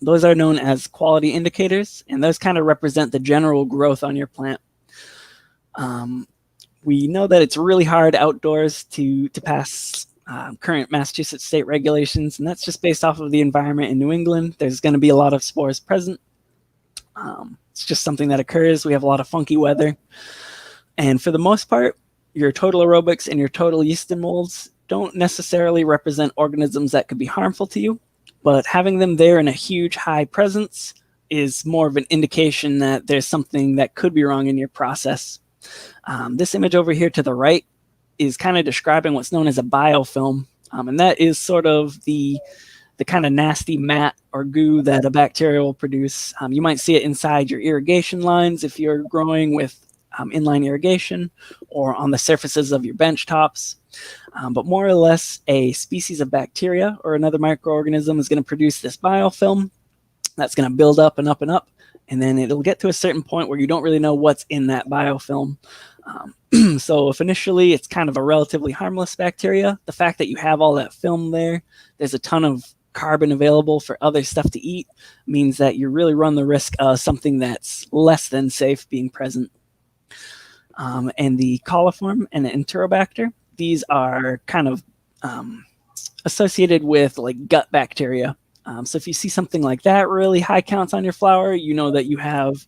those are known as quality indicators, and those kind of represent the general growth on your plant. We know that it's really hard outdoors to pass current Massachusetts state regulations, and that's just based off of the environment in New England. There's going to be a lot of spores present. It's just something that occurs. We have a lot of funky weather. And for the most part, your total aerobics and your total yeast and molds don't necessarily represent organisms that could be harmful to you, but having them there in a huge high presence is more of an indication that there's something that could be wrong in your process. This image over here to the right is kind of describing what's known as a biofilm, and that is sort of the kind of nasty mat or goo that a bacteria will produce. You might see it inside your irrigation lines if you're growing with inline irrigation, or on the surfaces of your bench tops. But more or less, a species of bacteria or another microorganism is going to produce this biofilm that's going to build up and up and up, and then it'll get to a certain point where you don't really know what's in that biofilm. So if initially it's kind of a relatively harmless bacteria, the fact that you have all that film there, there's a ton of carbon available for other stuff to eat, means that you really run the risk of something that's less than safe being present. And the coliform and the Enterobacter, these are kind of associated with like gut bacteria. So if you see something like that, really high counts on your flower, you know that you have,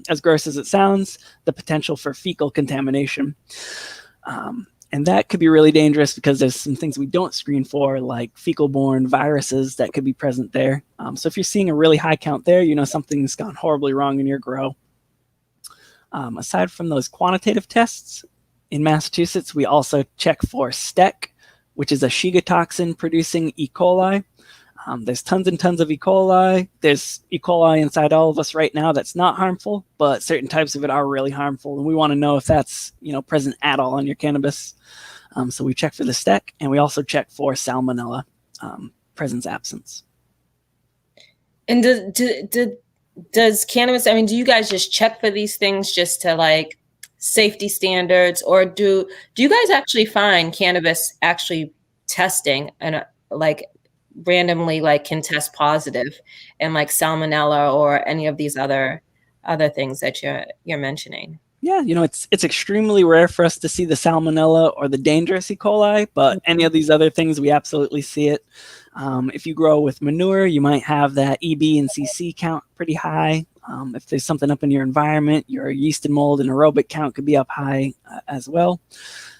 as gross as it sounds, the potential for fecal contamination. And that could be really dangerous because there's some things we don't screen for, like fecal-borne viruses that could be present there. So if you're seeing a really high count there, you know something's gone horribly wrong in your grow. Aside from those quantitative tests, in Massachusetts, we also check for STEC, which is a Shiga toxin producing E. coli. There's tons and tons of E. coli. There's E. coli inside all of us right now that's not harmful, but certain types of it are really harmful, and we want to know if that's present at all on your cannabis. So we check for the STEC, and we also check for salmonella, presence, absence. And does cannabis, I mean, do you guys just check for these things just to like safety standards, or do you guys actually find cannabis actually testing and like randomly like can test positive and like salmonella or any of these other things that you're mentioning? Yeah, it's extremely rare for us to see the salmonella or the dangerous E. coli, but any of these other things, we absolutely see it. If you grow with manure, you might have that EB and CC count pretty high. If there's something up in your environment, your yeast and mold and aerobic count could be up high as well.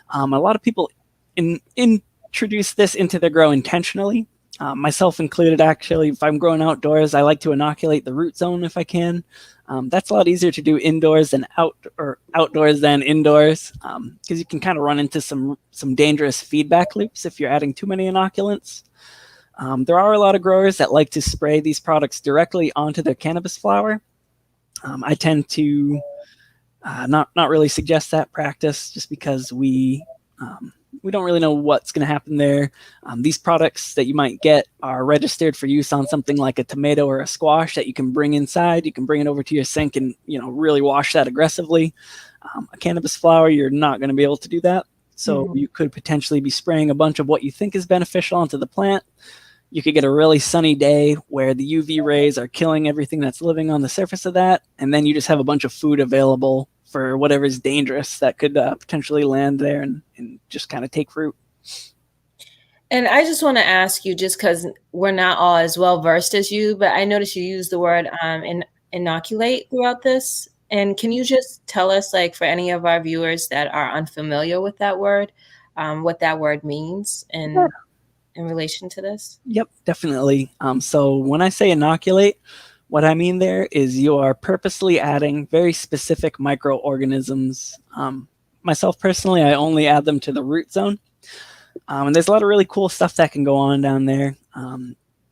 A lot of people introduce this into their grow intentionally. Myself included, actually. If I'm growing outdoors, I like to inoculate the root zone if I can. That's a lot easier to do indoors than outdoors than indoors, because you can kind of run into some dangerous feedback loops if you're adding too many inoculants. There are a lot of growers that like to spray these products directly onto their cannabis flower. I tend to not really suggest that practice, just because we don't really know what's going to happen there. These products that you might get are registered for use on something like a tomato or a squash that you can bring inside. You can bring it over to your sink and really wash that aggressively. A cannabis flower, you're not going to be able to do that. So you could potentially be spraying a bunch of what you think is beneficial onto the plant. You could get a really sunny day where the UV rays are killing everything that's living on the surface of that, and then you just have a bunch of food available for whatever's dangerous that could potentially land there and just kind of take root. And I just want to ask you, just because we're not all as well versed as you, but I noticed you use the word inoculate throughout this. And can you just tell us, like, for any of our viewers that are unfamiliar with that word, what that word means in relation to this? Yep, definitely. So when I say inoculate, what I mean there is you are purposely adding very specific microorganisms. Myself personally, I only add them to the root zone. And there's a lot of really cool stuff that can go on down there.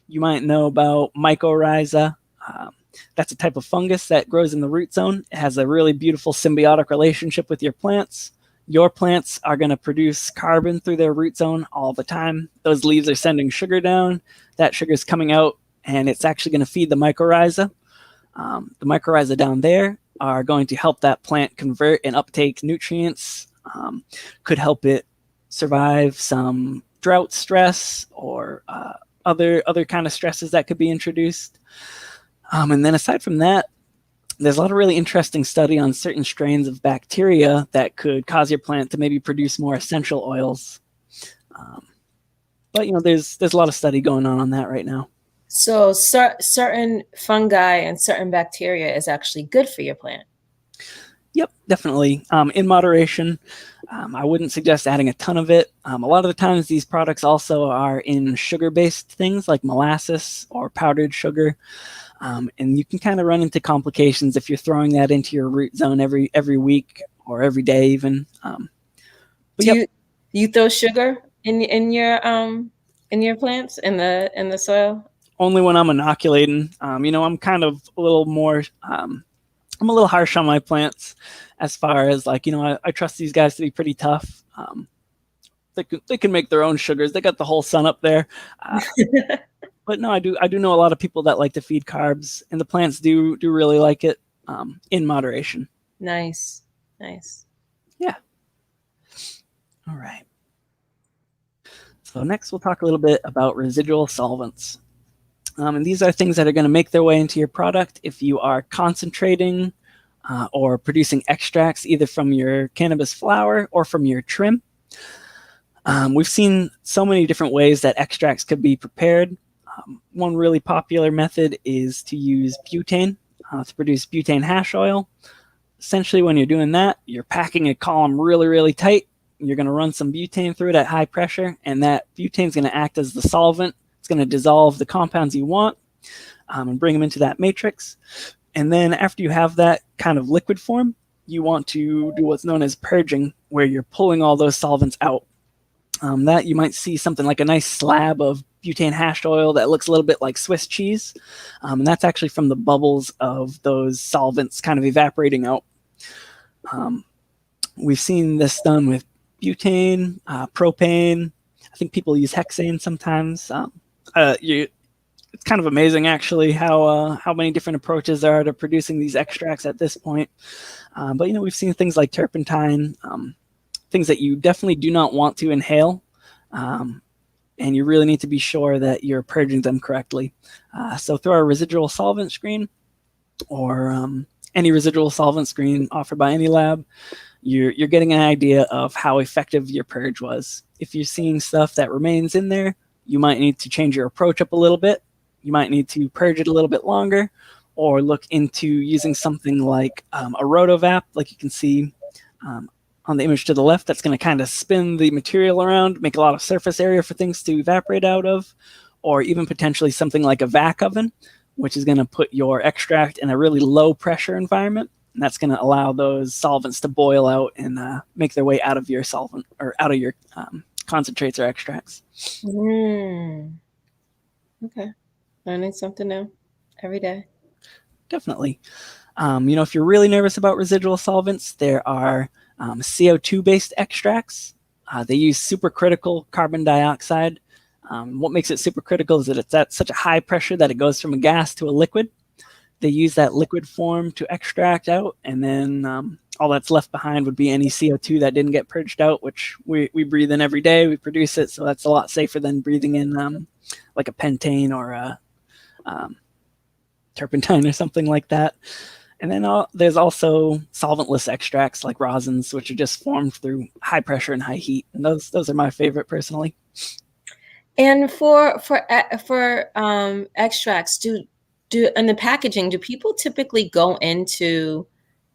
You might know about mycorrhiza. That's a type of fungus that grows in the root zone. It has a really beautiful symbiotic relationship with your plants. Your plants are going to produce carbon through their root zone all the time. Those leaves are sending sugar down. That sugar is coming out, and it's actually going to feed the mycorrhiza. The mycorrhiza down there are going to help that plant convert and uptake nutrients, could help it survive some drought stress or other kind of stresses that could be introduced. And then aside from that, there's a lot of really interesting study on certain strains of bacteria that could cause your plant to maybe produce more essential oils. But there's a lot of study going on that right now. So certain fungi and certain bacteria is actually good for your plant. Yep, definitely. In moderation. I wouldn't suggest adding a ton of it. A lot of the times these products also are in sugar-based things like molasses or powdered sugar. And you can kind of run into complications if you're throwing that into your root zone every week or every day even. Do you throw sugar in your plants in the soil? Only when I'm inoculating. I'm kind of a little more. I'm a little harsh on my plants as far as I trust these guys to be pretty tough. They can make their own sugars. They got the whole sun up there. But no, I do know a lot of people that like to feed carbs, and the plants do really like it in moderation. Nice. Yeah. All right. So next we'll talk a little bit about residual solvents. And these are things that are going to make their way into your product if you are concentrating or producing extracts either from your cannabis flower or from your trim. We've seen so many different ways that extracts could be prepared. One really popular method is to use butane to produce butane hash oil. Essentially, when you're doing that, you're packing a column really, really tight, You're going to run some butane through it at high pressure, and that butane is going to act as the solvent. It's going to dissolve the compounds you want and bring them into that matrix. And then after you have that kind of liquid form, you want to do what's known as purging, where you're pulling all those solvents out. That you might see something like a nice slab of butane hash oil that looks a little bit like Swiss cheese. And that's actually from the bubbles of those solvents kind of evaporating out. We've seen this done with butane, propane. I think people use hexane sometimes. It's kind of amazing, actually, how many different approaches there are to producing these extracts at this point. But we've seen things like turpentine, things that you definitely do not want to inhale, and you really need to be sure that you're purging them correctly. So through our residual solvent screen, or any residual solvent screen offered by any lab, you're getting an idea of how effective your purge was. If you're seeing stuff that remains in there, you might need to change your approach up a little bit. You might need to purge it a little bit longer, or look into using something like a rotovap, like you can see on the image to the left. That's going to kind of spin the material around, make a lot of surface area for things to evaporate out of, or even potentially something like a vac oven, which is going to put your extract in a really low pressure environment. And that's going to allow those solvents to boil out and make their way out of your solvent, or out of your concentrates or extracts. Okay. Learning something new every day. Definitely. If you're really nervous about residual solvents, there are CO2-based extracts. They use supercritical carbon dioxide. What makes it supercritical is that it's at such a high pressure that it goes from a gas to a liquid. They use that liquid form to extract out, and then all that's left behind would be any CO2 that didn't get purged out, which we breathe in every day. We produce it, so that's a lot safer than breathing in like a pentane or a turpentine or something like that. And then there's also solventless extracts like rosins, which are just formed through high pressure and high heat. And those are my favorite personally. And for extracts, do in the packaging, do people typically go into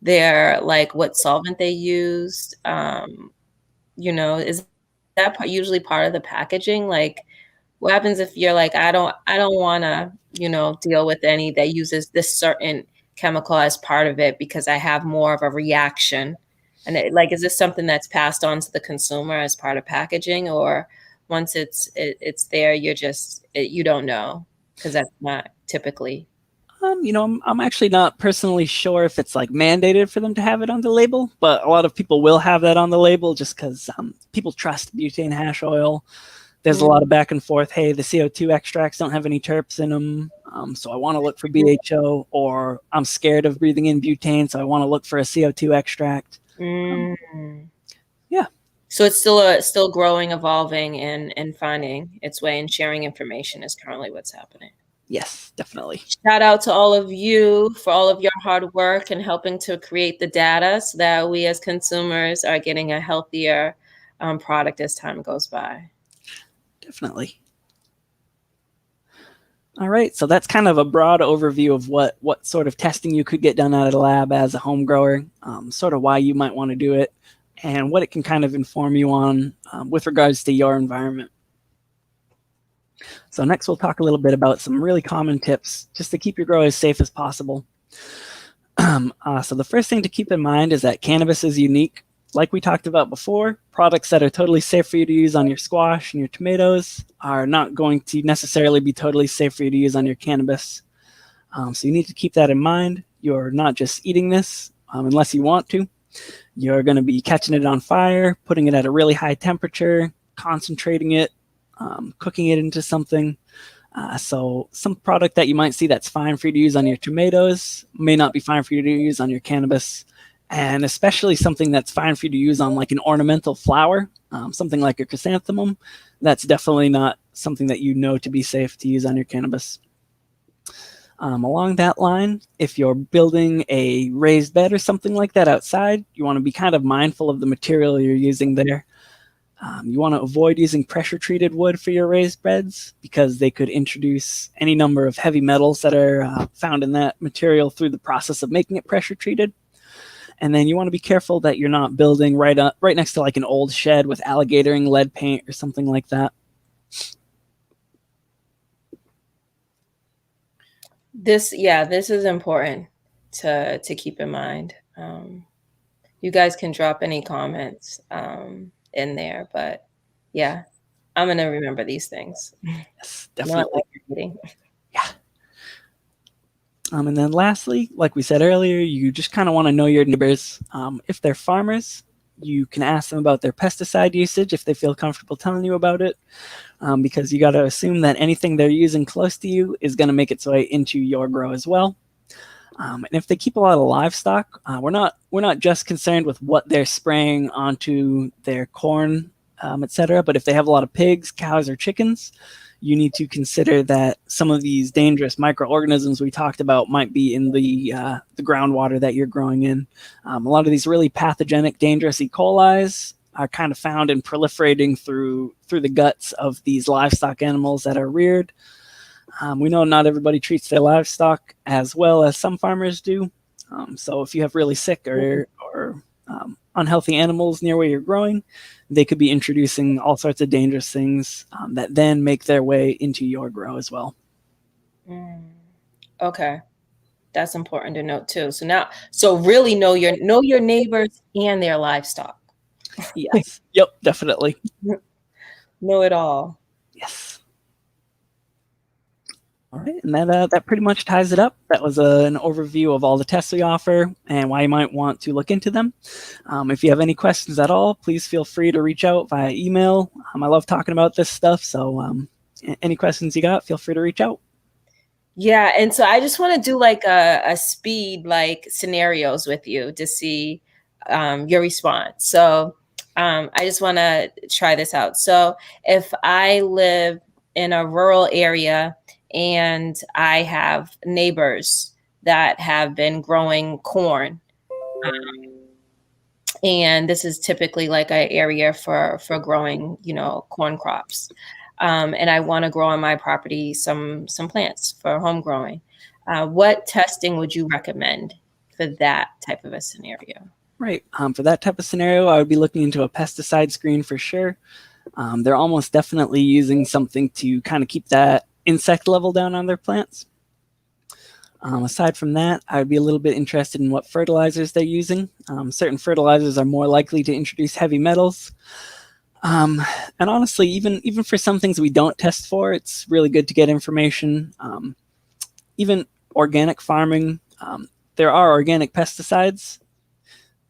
their, like, what solvent they used? Is that usually part of the packaging? Like, what happens if you're like, I don't want to, deal with any that uses this certain chemical as part of it because I have more of a reaction? And is this something that's passed on to the consumer as part of packaging, or once it's there, you don't know, because that's not typically? I'm actually not personally sure if it's like mandated for them to have it on the label, but a lot of people will have that on the label just because people trust butane hash oil. There's a lot of back and forth. Hey, the CO2 extracts don't have any terps in them, so I want to look for BHO, or I'm scared of breathing in butane, so I want to look for a CO2 extract. Yeah. So it's still growing, evolving, and finding its way, and sharing information is currently what's happening. Yes, definitely. Shout out to all of you for all of your hard work and helping to create the data so that we as consumers are getting a healthier product as time goes by. Definitely. All right, so that's kind of a broad overview of what sort of testing you could get done out of the lab as a home grower, sort of why you might want to do it, and what it can kind of inform you on with regards to your environment. So next we'll talk a little bit about some really common tips just to keep your grow as safe as possible. So the first thing to keep in mind is that cannabis is unique. Like we talked about before, products that are totally safe for you to use on your squash and your tomatoes are not going to necessarily be totally safe for you to use on your cannabis. So you need to keep that in mind. You're not just eating this unless you want to. You're going to be catching it on fire, putting it at a really high temperature, concentrating it, cooking it into something. So some product that you might see that's fine for you to use on your tomatoes may not be fine for you to use on your cannabis. And especially something that's fine for you to use on like an ornamental flower, something like a chrysanthemum, that's definitely not something that you know to be safe to use on your cannabis. Along that line, if you're building a raised bed or something like that outside, you want to be kind of mindful of the material you're using there. You want to avoid using pressure-treated wood for your raised beds because they could introduce any number of heavy metals that are found in that material through the process of making it pressure-treated. And then you want to be careful that you're not building right next to like an old shed with alligatoring lead paint or something like that. This is important to keep in mind. You guys can drop any comments in there, but yeah, I'm gonna remember these things. Yes, Not definitely. reading. Yeah. And then lastly, like we said earlier, you just kind of want to know your neighbors. If they're farmers, you can ask them about their pesticide usage if they feel comfortable telling you about it, because you got to assume that anything they're using close to you is going to make its way into your grow as well. And if they keep a lot of livestock, we're not just concerned with what they're spraying onto their corn, etc. But if they have a lot of pigs, cows, or chickens, you need to consider that some of these dangerous microorganisms we talked about might be in the groundwater that you're growing in. A lot of these really pathogenic, dangerous E. coli's are kind of found and proliferating through the guts of these livestock animals that are reared. We know not everybody treats their livestock as well as some farmers do. So if you have really sick or unhealthy animals near where you're growing, they could be introducing all sorts of dangerous things that then make their way into your grow as well. Okay, that's important to note too. So really know your neighbors and their livestock. Yes. Yep. Definitely. Know it all. Yes. All right, and that pretty much ties it up. That was an overview of all the tests we offer and why you might want to look into them. If you have any questions at all, please feel free to reach out via email. I love talking about this stuff, so any questions you got, feel free to reach out. Yeah, and so I just want to do like a speed like scenarios with you to see your response. So I just want to try this out. So if I live in a rural area and I have neighbors that have been growing corn, and this is typically like an area for growing, corn crops. And I want to grow on my property some plants for home growing. What testing would you recommend for that type of a scenario? Right. For that type of scenario, I would be looking into a pesticide screen for sure. They're almost definitely using something to kind of keep that insect level down on their plants. Aside from that, I would be a little bit interested in what fertilizers they're using. Certain fertilizers are more likely to introduce heavy metals. And honestly, even for some things we don't test for, it's really good to get information. Even organic farming, there are organic pesticides.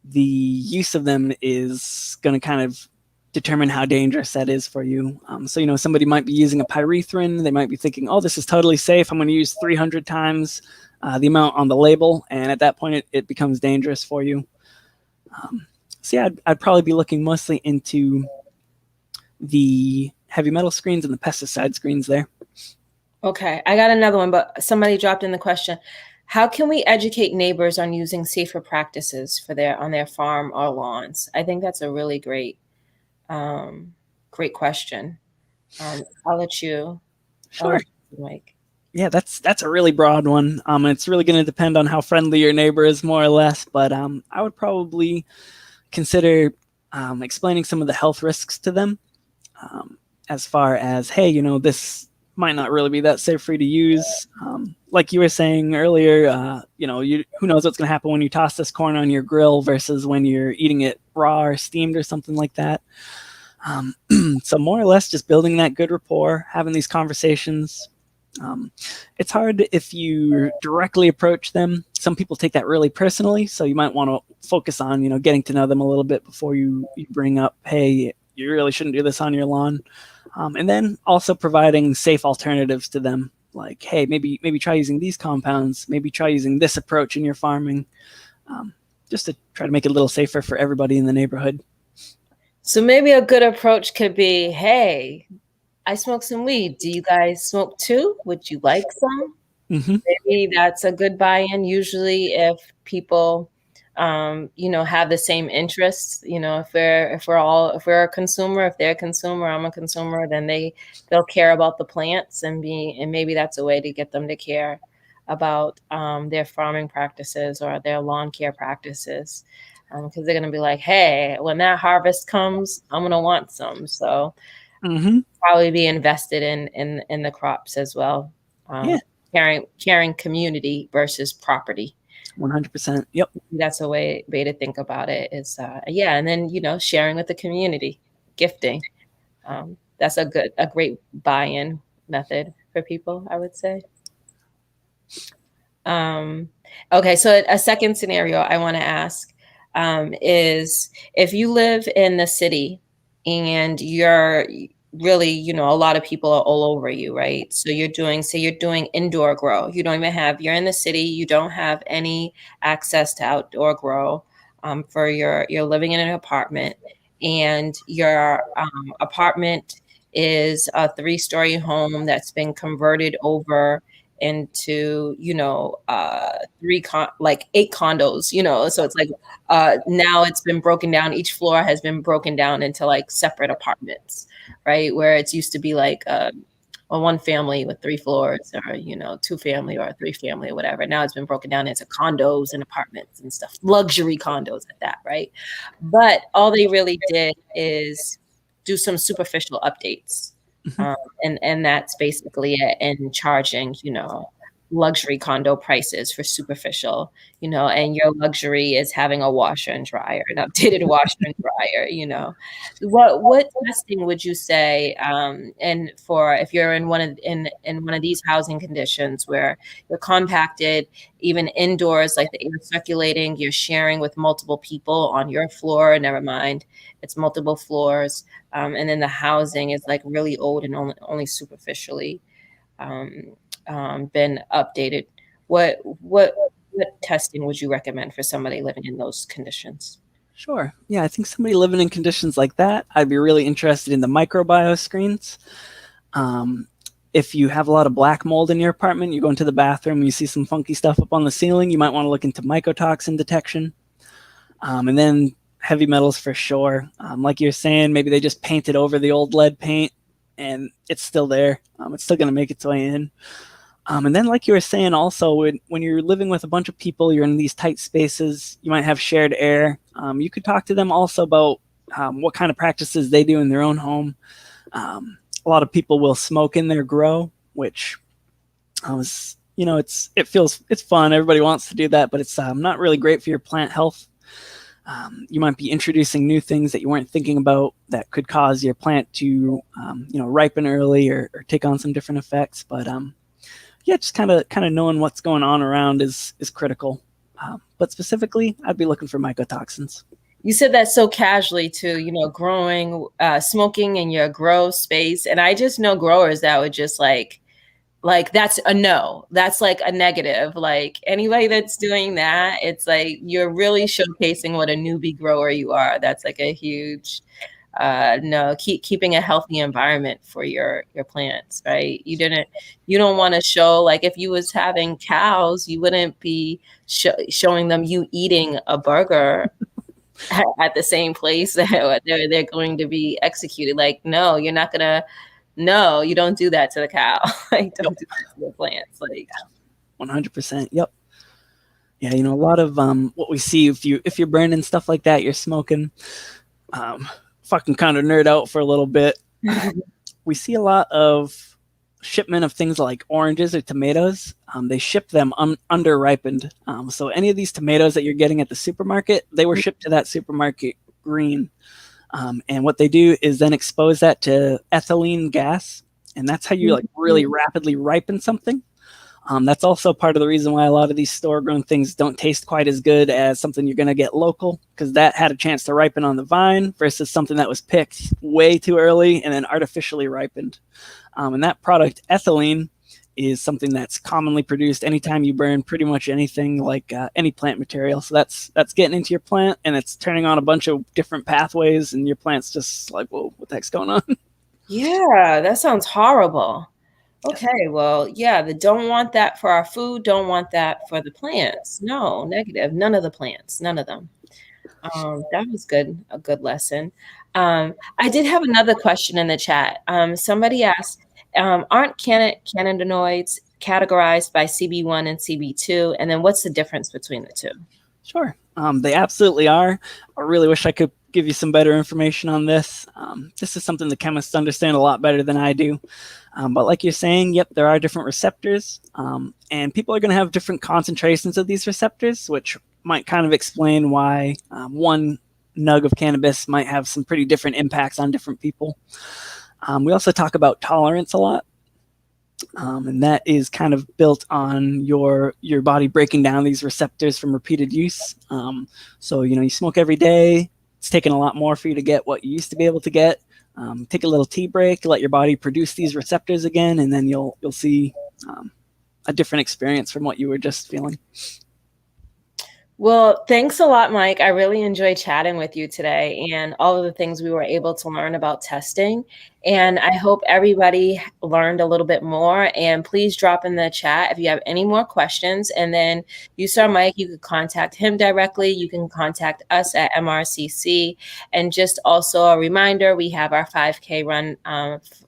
The use of them is going to kind of determine how dangerous that is for you. So, somebody might be using a pyrethrin. They might be thinking, oh, this is totally safe. I'm going to use 300 times the amount on the label. And at that point, it becomes dangerous for you. So yeah, I'd probably be looking mostly into the heavy metal screens and the pesticide screens there. Okay, I got another one, but somebody dropped in the question. How can we educate neighbors on using safer practices on their farm or lawns? I think that's a really great question. I'll let you. Sure. Mike. Yeah, that's a really broad one. It's really going to depend on how friendly your neighbor is, more or less. But I would probably consider explaining some of the health risks to them, as far as, hey, this might not really be that safe for you to use. Like you were saying earlier, who knows what's going to happen when you toss this corn on your grill versus when you're eating it raw or steamed or something like that. So more or less just building that good rapport, having these conversations. It's hard if you directly approach them. Some people take that really personally, so you might want to focus on, getting to know them a little bit before you bring up, hey, you really shouldn't do this on your lawn. And then also providing safe alternatives to them, like, hey, maybe try using these compounds, maybe try using this approach in your farming, just to try to make it a little safer for everybody in the neighborhood. So maybe a good approach could be, hey, I smoke some weed. Do you guys smoke too? Would you like some? Mm-hmm. Maybe that's a good buy-in. Usually if people, have the same interests, if we're a consumer, if they're a consumer, I'm a consumer, then they'll care about the plants and maybe that's a way to get them to care. about their farming practices or their lawn care practices, because they're going to be like, hey, when that harvest comes, I'm going to want some. So probably be invested in the crops as well. Yeah. Caring community versus property. 100%. Yep. That's a way to think about it is, yeah. And then, sharing with the community, gifting. That's a great buy-in method for people, I would say. Okay. So a second scenario I want to ask, is if you live in the city and you're really, a lot of people are all over you, right? So say you're doing indoor grow. You don't even you're in the city, you don't have any access to outdoor grow, you're living in an apartment, and your apartment is a 3-story home that's been converted over into 8 condos, so it's like now it's been broken down, each floor has been broken down into like separate apartments, right? Where it's used to be like a 1 family with 3 floors, or 2 family or 3 family or whatever. Now it's been broken down into condos and apartments and stuff, luxury condos at that, right? But all they really did is do some superficial updates. And that's basically it, and charging, luxury condo prices for superficial, and your luxury is having a washer and dryer, an updated washer and dryer. What testing would you say, and for if you're in one of these housing conditions where you're compacted, even indoors, like the air circulating, you're sharing with multiple people on your floor, never mind, it's multiple floors, and then the housing is like really old and only superficially been updated. What testing would you recommend for somebody living in those conditions? Sure. Yeah, I think somebody living in conditions like that, I'd be really interested in the microbiome screens. If you have a lot of black mold in your apartment, you go into the bathroom, you see some funky stuff up on the ceiling, you might want to look into mycotoxin detection. And then heavy metals for sure. Like you're saying, maybe they just painted over the old lead paint and it's still there. It's still going to make its way in. And then, like you were saying, also, when you're living with a bunch of people, you're in these tight spaces, you might have shared air. You could talk to them also about what kind of practices they do in their own home. A lot of people will smoke in their grow, which it's fun. Everybody wants to do that, but it's not really great for your plant health. You might be introducing new things that you weren't thinking about that could cause your plant to, ripen early or take on some different effects. But yeah, just kind of knowing what's going on around is critical. But specifically, I'd be looking for mycotoxins. You said that so casually too, growing, smoking in your grow space. And I just know growers that would just like that's a no, that's like a negative. Like anybody that's doing that, it's like you're really showcasing what a newbie grower you are. That's like a huge no. Keeping a healthy environment for your plants, right? You don't want to show, like if you was having cows, you wouldn't be showing them you eating a burger at the same place that they're going to be executed. Like, no, you're not gonna. No, you don't do that to the cow. Like, don't do that to the plants. Like, 100%. Yep. Yeah, a lot of what we see if you're burning stuff like that, you're smoking. Fucking kind of nerd out for a little bit. We see a lot of shipment of things like oranges or tomatoes. They ship them under ripened. So any of these tomatoes that you're getting at the supermarket, they were shipped to that supermarket green. And what they do is then expose that to ethylene gas, and that's how you like really rapidly ripen something. That's also part of the reason why a lot of these store-grown things don't taste quite as good as something you're going to get local, because that had a chance to ripen on the vine versus something that was picked way too early and then artificially ripened. And that product, ethylene, is something that's commonly produced anytime you burn pretty much anything like any plant material. So that's getting into your plant, and it's turning on a bunch of different pathways, and your plant's just like, whoa, what the heck's going on? yeah, that sounds horrible. Okay, well, yeah, don't want that for our food, don't want that for the plants. No, negative. None of the plants, none of them. That was good, a good lesson. I did have another question in the chat. Somebody asked, aren't cannabinoids categorized by CB1 and CB2? And then what's the difference between the two? Sure. They absolutely are. I really wish I could give you some better information on this. This is something the chemists understand a lot better than I do. But like you're saying, yep, there are different receptors, and people are going to have different concentrations of these receptors, which might kind of explain why one nug of cannabis might have some pretty different impacts on different people. We also talk about tolerance a lot. And that is kind of built on your body breaking down these receptors from repeated use. So, you smoke every day. It's taking a lot more for you to get what you used to be able to get. Take a little tea break, let your body produce these receptors again, and then you'll see a different experience from what you were just feeling. Well, thanks a lot, Mike. I really enjoyed chatting with you today and all of the things we were able to learn about testing. And I hope everybody learned a little bit more. And please drop in the chat if you have any more questions. And then you saw Mike, you could contact him directly. You can contact us at MRCC. And just also a reminder, we have our 5K run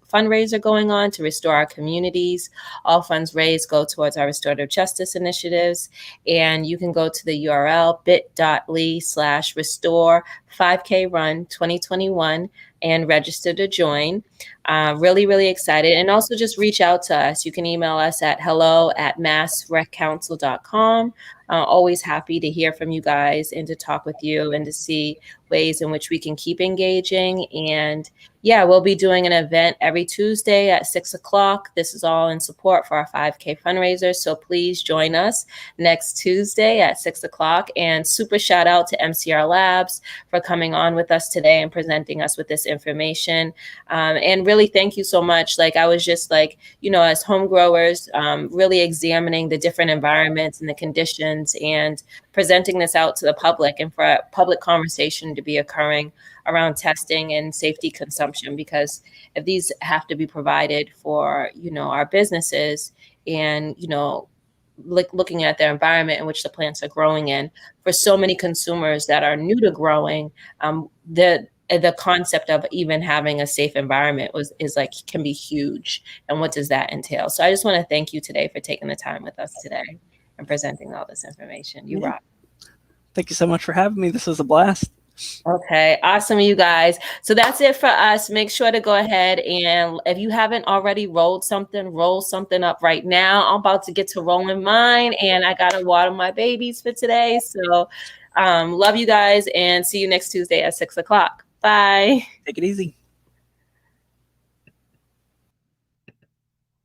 fundraiser going on to restore our communities. All funds raised go towards our restorative justice initiatives. And you can go to the URL bit.ly/restore 5K run 2021 and register to join. Really, really excited. And also just reach out to us. You can email us at hello@massrecouncil.com. Always happy to hear from you guys and to talk with you and to see ways in which we can keep engaging. And yeah, we'll be doing an event every Tuesday at 6 o'clock. This is all in support for our 5K fundraiser. So please join us next Tuesday at 6 o'clock. And super shout out to MCRLabs for coming on with us today and presenting us with this information. And really, thank you so much. Like, I was just like, as home growers, really examining the different environments and the conditions and presenting this out to the public and for a public conversation to be occurring around testing and safety consumption, because if these have to be provided for, our businesses and, looking at the environment in which the plants are growing in, for so many consumers that are new to growing, the concept of even having a safe environment can be huge. And what does that entail? So I just want to thank you today for taking the time with us today and presenting all this information. You rock. Thank you so much for having me. This was a blast. Okay, awesome, you guys. So that's it for us. Make sure to go ahead and if you haven't already roll something up right now. I'm about to get to rolling mine and I got to water my babies for today. So love you guys and see you next Tuesday at 6 o'clock. Bye. Take it easy.